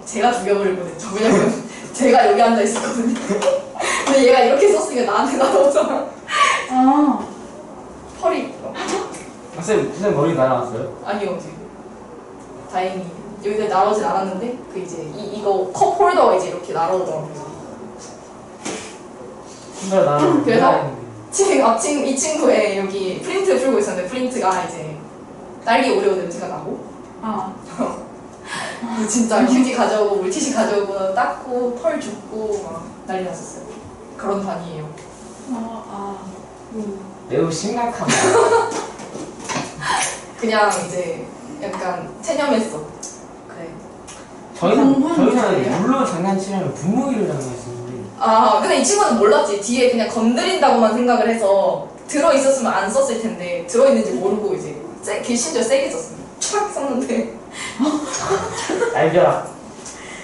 제가 죽여버릴 뻔했죠. 왜냐면 제가 여기 앉아 있었거든요. 근데 얘가 이렇게 썼으니까 나한테 날아오잖아. 펄이 선생님 머리 날아갔어요? 아니요 지금. 다행히 여기가 나오진 않았는데 그 이제 이거 컵 홀더가 이제 이렇게 날아오더라고요. 근데 나는 그래서 지금 이 친구의 여기 프린트 풀고 있었는데 프린트가 이제 딸기 오레오 냄새가 나고 아, 진짜 휴지 가져오고 물티슈 가져오고 닦고 펄 줍고 막 난리 났었어요. 그런 반이에요. 매우 심각한 그냥 이제 약간 체념했어. 그래. 저희는 물로 장난치려면 분무기로 장난치는데 아 근데 이 친구는 몰랐지. 뒤에 그냥 건드린다고만 생각을 해서 들어있었으면 안 썼을 텐데 들어있는지 모르고 이제 심지어 세게 썼어. 촥 썼는데 알죠?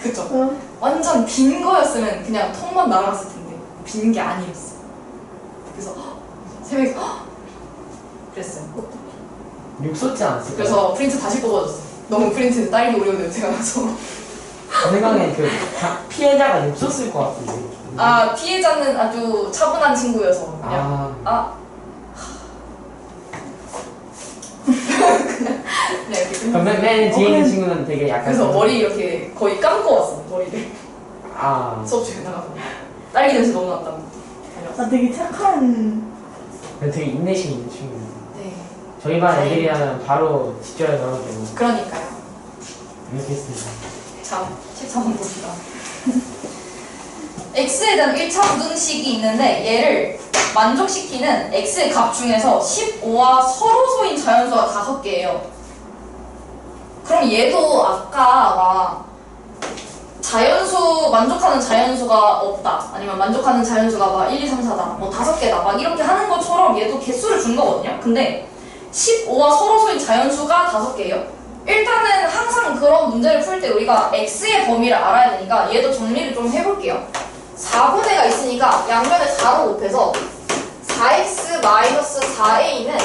그쵸? 완전 빈 거였으면 그냥 턱만 날아갔을 텐데 빈 게 아니었어. 그래서 새벽에 그랬어요. 육 쏟지 않았어요? 그래서 프린트 다시 뽑아줬어. 너무 프린트 딸기 오레오 냄새가 나서. 제 생각엔 그 피해자가 육 쏟을 것 같은데. 아 피해자는 아주 차분한 친구여서 그냥 그냥 이렇게 그럼 맨 뒤에 있는 친구는 되게 약간 그래서 머리 이렇게 거의 감고 왔어. 머리를 수업 중에 나가서 딸기 냄새 너무 났다고. 나 되게 착한. 되게 인내심 있는 친구예요. 네. 저희 반 애들이라면 바로 뒷줄에 넣어주고 그러니까요. 이렇게 했습니다. 참, 책 한번 봅시다. x에 대한 1차 부등식이 있는데 얘를 만족시키는 x의 값 중에서 15와 서로소인 자연수가 5개예요. 그럼 얘도 아까 자연수, 만족하는 자연수가 없다. 아니면 만족하는 자연수가 막 1, 2, 3, 4다. 뭐 5개다. 막 이렇게 하는 것처럼 얘도 개수를 준 거거든요. 근데 15와 서로소인 자연수가 5개예요. 일단은 항상 그런 문제를 풀 때 우리가 x의 범위를 알아야 되니까 얘도 정리를 좀 해볼게요. 4분의가 있으니까 양면을 4로 곱해서 4x-4a는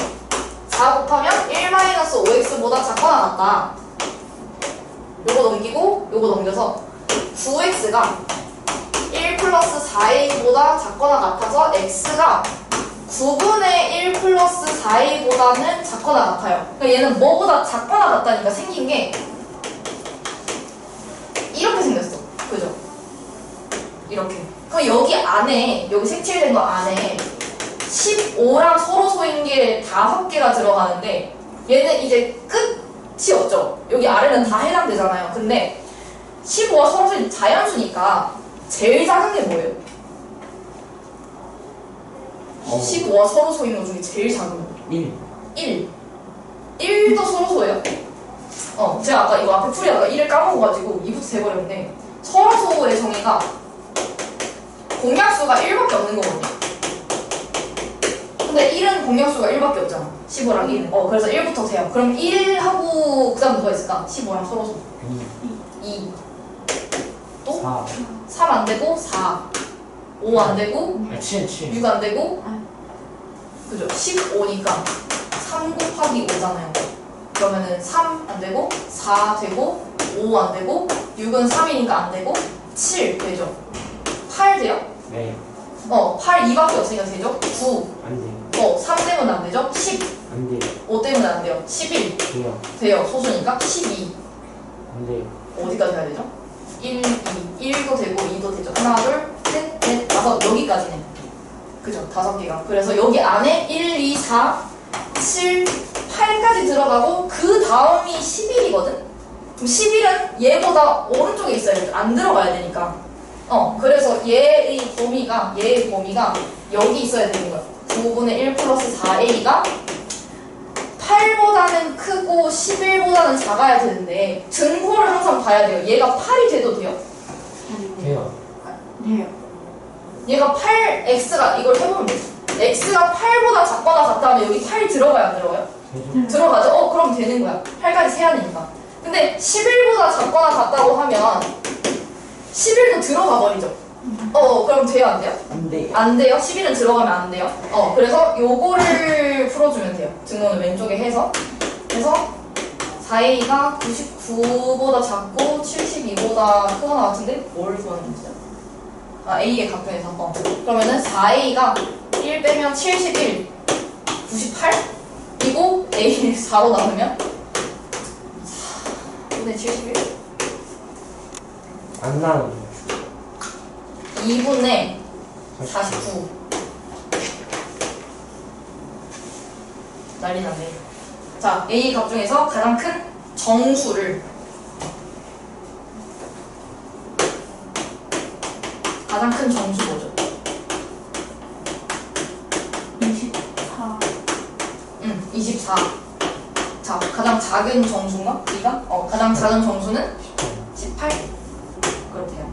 4 곱하면 1-5x보다 작거나 같다. 요거 넘기고 요거 넘겨서 9x가 1 플러스 4a보다 작거나 같아서 x가 9분의 1 플러스 4a보다는 작거나 같아요. 그러니까 얘는 뭐보다 작거나 같다니까 생긴 게 이렇게 생겼어. 그죠? 이렇게. 그럼 여기 안에, 여기 색칠된 거 안에 15랑 서로소인 게 5개가 들어가는데 얘는 이제 끝이 없죠. 여기 아래는 다 해당되잖아요. 근데 15와 서로소인 자연수니까 제일 작은 게 뭐예요? 15와 서로소인 것 중에 제일 작은 거 1 1도 서로소예요. 제가 아까 이거 앞에 풀이하다가 1을 까먹어가지고 2부터 세버렸는데 서로소의 정의가 공약수가 1밖에 없는 거거든요. 근데 1은 공약수가 1밖에 없잖아. 15랑 1은. 그래서 1부터 돼요. 그럼 1하고 그 다음 누가 있을까? 15랑 서로소 2 또? 3 안 되고 4 5 안 되고 6 안 되고 그죠? 15니까 3 곱하기 5잖아요. 그러면은 3 안 되고 4 되고 5 안 되고 6은 3이니까 안 되고 7 되죠? 8 돼요? 네. 8 2밖에 없으니까 되죠? 9 안 돼요. 3 때문에 안 되죠? 10 안 돼요. 5 때문에 안 돼요? 11 돼요. 돼요. 소수니까 12 안 돼요. 어디까지 가야 되죠? 1, 2 1도 되고 2도 되죠? 하나 둘 셋 넷 다섯 여기까지네. 그죠? 5개가. 그래서 여기 안에 1, 2, 4, 7, 8까지 들어가고 그 다음이 11이거든? 그럼 11은 얘보다 오른쪽에 있어야 돼. 안 들어가야 되니까. 그래서 얘의 범위가 여기 있어야 되는 거야. 9분의 1 플러스 4a가 8보다는 크고 11보다는 작아야 되는데 증거를 항상 봐야 돼요. 얘가 8이 돼도 돼요? 돼요. 돼요. 얘가 8x가 이걸 해보면 돼. x가 8보다 작거나 같다면 여기 8 들어가요, 안 들어가요? 들어가죠? 그럼 되는 거야. 8까지 세야 되니까. 근데 11보다 작거나 같다고 하면 11도 들어가 버리죠. 그럼 돼요, 안 돼요? 안 돼요. 안 돼요? 11은 들어가면 안 돼요. 그래서 요거를 풀어주면 돼요. 증거는 왼쪽에 해서. 그래서 4a가 99보다 작고 72보다 크거나 같은데 뭘 구하는 거죠? a의 각변에서. 그러면은 4a가 1 빼면 71, 98? 그리고 a를 4로 나누면 2분의 71? 안 나오죠. 2분의 49. 난리 났네. 자, A 값 중에서 가장 큰 정수를 가장 큰 정수 뭐죠? 24. 24. 자, 가장 작은 정수인가? B가? 가장 작은 정수는 18. 그렇대요.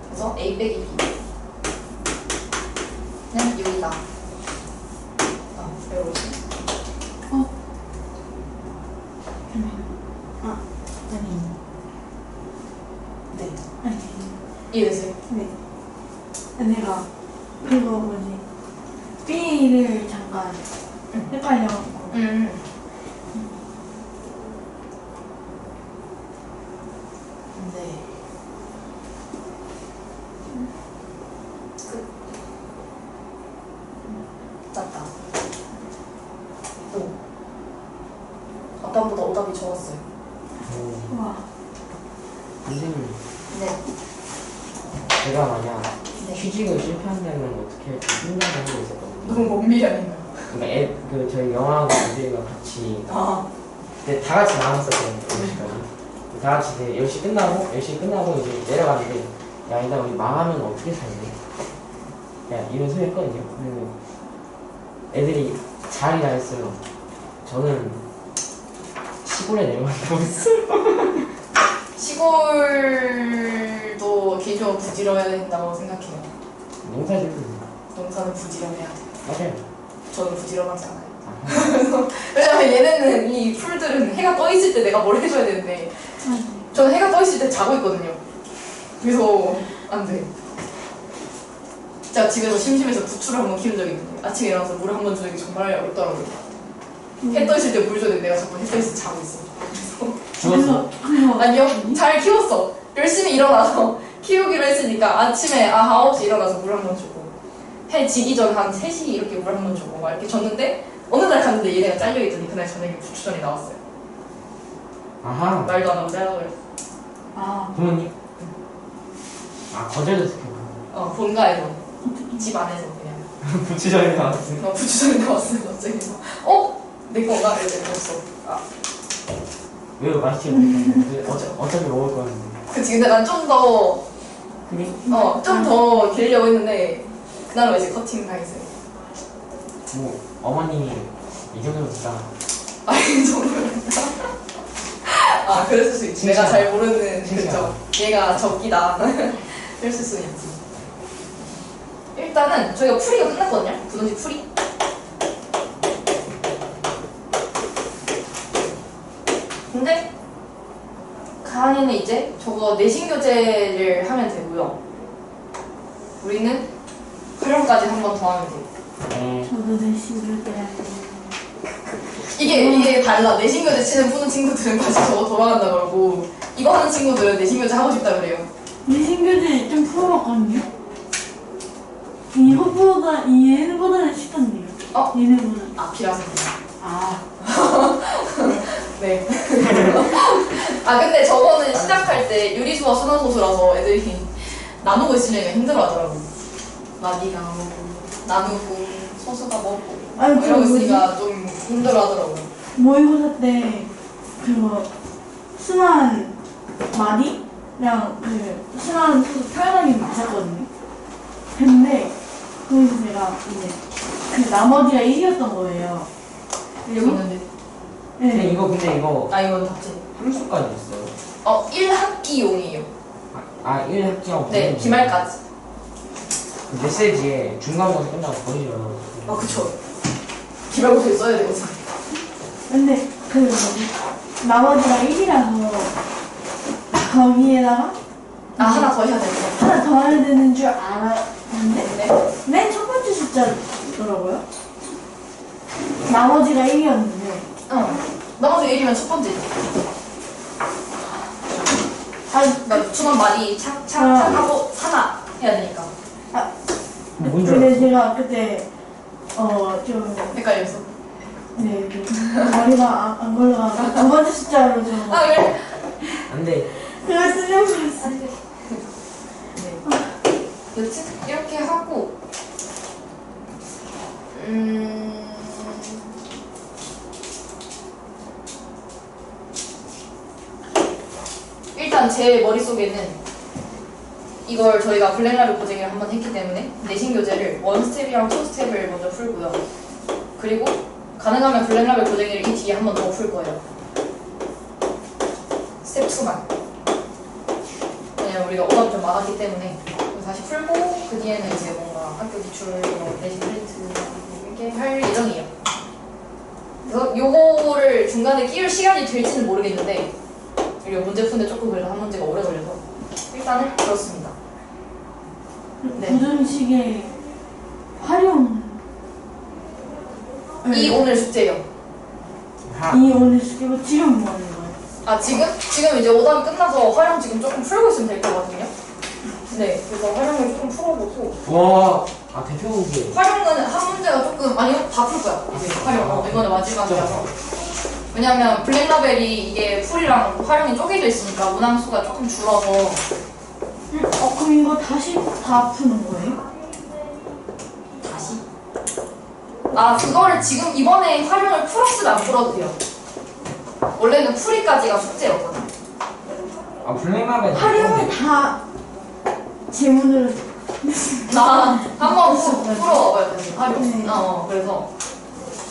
그래서 A 빼기 B는 여기다. 배우지? 아니. 네. 아니. 이해되세요? 네. 내가 그거 뭐지? B를 잠깐 헷갈려갖고. 네. 끝. 짰다. 오. 아까보다 오답이 적었어요. 와. 선생님, 네. 제가 만약 네. 취직을 실패한다면 어떻게 할지 생각을 하고 있었거든요. 너무 먼 미래인가요? 그러니까 저희 영화하고 애들과 같이 아. 근데 다 같이 나눴었거든요. 10시까지. 다 같이 이제 10시 끝나고 이제 내려갔는데 야, 이따 우리 망하면 어떻게 살지? 야, 이런 소리 했거든요. 근데 애들이 잘이라 했어요. 저는 시골에 내려간다고 했어요. 시골도 개인적으로 부지런해야 된다고 생각해요. 농사 짓고 농사는 부지런해야 돼요. 맞아요. 저는 부지런하지 않아요. 왜냐면 얘네는 이 풀들은 해가 떠 있을 때 내가 뭘 해줘야 되는데 저는 해가 떠 있을 때 자고 있거든요. 그래서 안 돼. 제가 집에서 심심해서 부추를 한번 키운 적이 있는데 아침에 일어나서 물을 한번 주는 게 정말 어렵더라고요. 해 떠 있을 때 물 줘야 되는데 내가 자꾸 해 떠 있을 때 자고 있어. 죽었어. 아니요, 잘 키웠어. 열심히 일어나서 키우기로 했으니까 아침에 9시 일어나서 물 한 번 주고 해 지기 전 한 3시 이렇게 물 한 번 주고 막 이렇게 줬는데 어느 날 갔는데 얘네가 잘려있더니 그날 저녁에 부추전이 나왔어요. 아하. 말도 안 하고 잘라버렸어. 아. 부모님? 거절도 본가에서 집 안에서 그냥 부치전이 나왔어요. 부추전이 나왔어요. 갑자기 내 건가? 이랬더니 없어. 왜 맛있지 못했는데 어차피 먹을 거였는데. 그치, 근데 난 좀 더 그게? 좀 더 기르려고 했는데 그날은 이제 커팅 당했어요. 뭐 어머님이 이 정도면 진짜 이 정도였다. 그랬을 수 있지. 내가 잘 모르는 그쵸. 얘가 적기다. 그랬을 수 있지. 일단은 저희가 풀이가 끝났거든요. 부동식 풀이. 근데 가은이는 이제 저거 내신 교재를 하면 되고요. 우리는 활용까지 한 번 더 하면 돼요. 저도 내신을 때야 돼. 이게 달라. 내신 교재 치는 푸는 친구들은 다시 저거 돌아간다 그러고 이거 하는 친구들은 내신 교재 하고 싶다 그래요. 내신 교재 좀 풀어봤거든요. 이거보다 얘네보다는 쉽던데요. 얘네보다. 비라서. 네. 근데 저거는 시작할 때 유리수와 순환소수라서 애들이 나누고 있으려면 힘들어하더라고. 나비가 나누고 소수가 먹고 이러고 있으니까 좀 힘들어하더라고요. 모의고사 때 그거 순환 마디랑 그 순환 소수 표현하기 맞았거든요. 근데 거기서 제가 이제 그 나머지가 1이었던 거예요. 여기 있는데. 근데 이거 이건 답지. 함수까지 있어요. 1학기용이에요. 1학기하고 네, 기말까지. 그 메시지에 중간고사 끝나고 버리잖아. 그쵸. 기말고사에 써야 되거든. 근데 그 뭐지 나머지가 1이라서 거기에다가 하나 더 해야 되는데. 하나 더 해야 되는 줄 알았는데 맨 첫 번째 숫자더라고요. 나머지가 1이었는데 나머지 1이면 첫 번째지. 중간 말이 착착착하고 하나 해야 되니까. 뭔 줄 근데 알았어? 제가 그때 좀 헷갈렸어. 네, 머리가 안 걸려가지고 두 번째 숫자로 좀 그래. 안돼. 그거 쓰려고 안 돼. 네. 여튼 이렇게 하고 일단 제 머릿속에는 이걸 저희가 블랙라벨 고쟁이를 한번 했기 때문에 내신 교재를 원 스텝이랑 투 스텝을 먼저 풀고요. 그리고 가능하면 블랙라벨 고쟁이를 이 뒤에 한 번 더 풀 거예요. 스텝 2만. 왜냐면 우리가 오답이 좀 많았기 때문에 다시 풀고 그 뒤에는 이제 뭔가 학교 기출, 내신 프린트 이렇게 할 예정이에요. 그래서 요거를 중간에 끼울 시간이 될지는 모르겠는데 우리가 문제 푸는데 조금 그래도 한 문제가 오래 걸려서 일단은 그렇습니다. 네. 부등식의 활용 이 오늘 숙제예요. 이 오늘 숙제고 지금 뭐 하는 거예요? 아 지금 이제 오답이 끝나서 활용 지금 조금 풀고 있으면 될 거거든요. 네, 그래서 활용을 조금 풀어보고. 와, 아 대표 문제. 활용은 한 문제가 조금 아니요 다 풀 거야. 이제 활용 이번에 마지막이라서. 왜냐면 블랙라벨이 이게 풀이랑 활용이 쪼개져 있으니까 문항수가 조금 줄어서. 그럼 이거 다시 다 푸는 거예요? 다시. 아 그거를 지금 이번에 활용을 풀었으면 안 풀어도 돼요. 원래는 풀이까지가 숙제였거든. 아 블랙라벨. 활용을 다 질문으로 나 한번 풀어봐요 다시 활용. 네. 그래서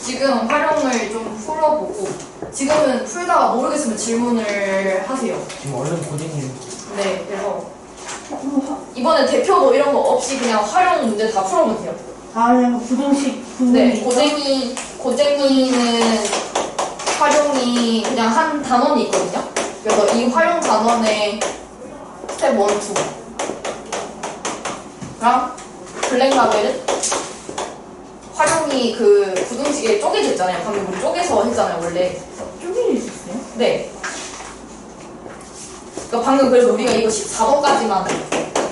지금 활용을 좀 풀어보고 지금은 풀다가 모르겠으면 질문을 하세요. 지금 얼른 고쟁이. 네, 그래서 이번에 대표 뭐 이런 거 없이 그냥 활용 문제 다 풀어보면 돼요. 아 그냥 부등식 네, 고쟁이는 활용이 그냥 한 단원이 있거든요. 그래서 이 활용 단원의 스텝 1, 2랑 블랙라벨은 활용이 그 부등식에 쪼개져 있잖아요. 방금 우리 쪼개서 했잖아요, 원래. 쪼개져 있었어요? 네. 그러니까 방금 그래서 우리가 이거 14번까지만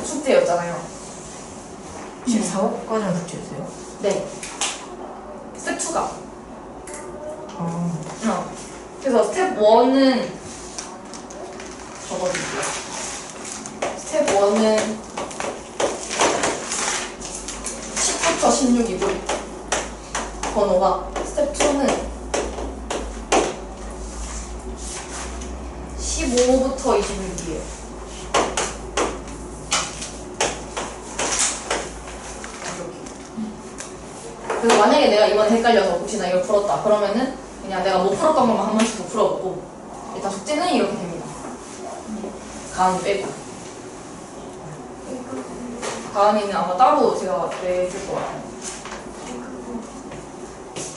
숙제였잖아요. 14호까지는 숙제였어요? 네. 스텝 2가. 아, 그래서 스텝 1은 적어줄게요. 스텝 1은 10부터 16이고 번호가 스텝 2는 15부터 26이에요. 그래서 만약에 내가 이번에 헷갈려서 혹시나 이걸 풀었다 그러면은 그냥 내가 못 풀었던 것만 한 번씩 더 풀어보고 일단 숙제는 이렇게 됩니다. 가은이 빼고 가은이는 아마 따로 제가 내줄 것 같아요.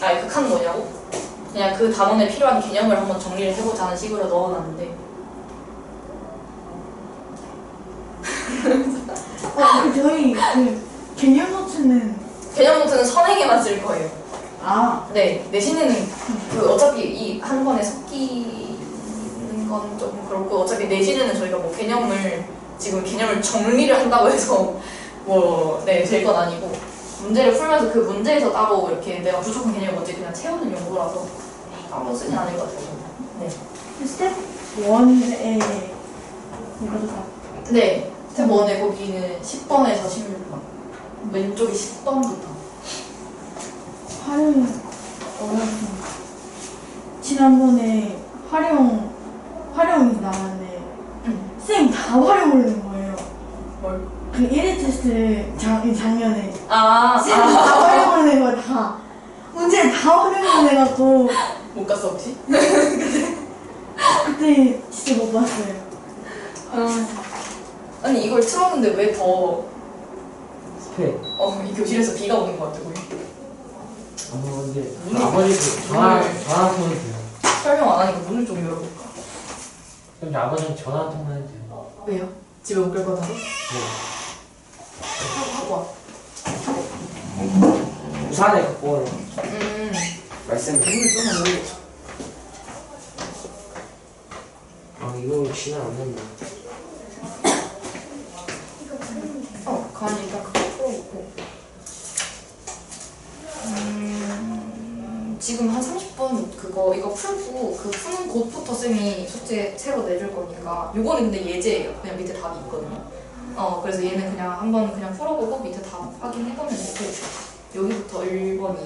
아, 극한 뭐냐고? 그냥 그 단원에 필요한 개념을 한번 정리를 해보자 하는 식으로 넣어놨는데 저희 그 개념 노트는 개념 노트는 선행에만 쓸 거예요. 아 네, 내신에는 그 어차피 이 한 번에 섞이는 건 좀 그렇고 어차피 내신에는 저희가 뭐 지금 개념을 정리를 한다고 해서 뭐 될 건 아니고 문제를 풀면서 그 문제에서 따로 이렇게 내가 부족한 개념을 먼저 그냥 채우는 용도라서 따로 쓰진 않을 것 같아요. 네. 스텝 1에 이것도 다 네, 스텝 1에 거기는 10번에서 16번 왼쪽이 10번부터 활용이 어렵습니다. 지난번에 활용이 나왔는데 쌤 다 활용을 낸 거예요. 뭘? 그 1회 테스트를 작년에 쌤 아, 다 활용을 낸 거야 다. 문제를 다 활용을 내갖고 못 갔어 혹시? 그때 진짜 못 봤어요. 아니 이걸 틀었는데 왜 더 스페. 이 교실에서 비가 오는 것 같아 우리. 근데 아버지도 전화 통화 돼요. 설명 안 하니까 문을 좀 열어볼까? 근데 아버지는 전화 통화 해도 돼요. 왜요? 집에 못 갈 거라서? 네. 하고 와. 우산을 갖고 오는 말씀. 문을 좀 열어볼까? 이거 지나 안 된다. 가만히 일단 그거 풀어보고 지금 한 30분 그 그거 이거 풀고 그 푸는 곳부터 쌤이 숙제 새로 내줄 거니까 요거는 근데 예제예요. 그냥 밑에 답이 있거든요. 그래서 얘는 그냥 한번 그냥 풀어보고 밑에 답 확인해보면 되고 여기부터 1번이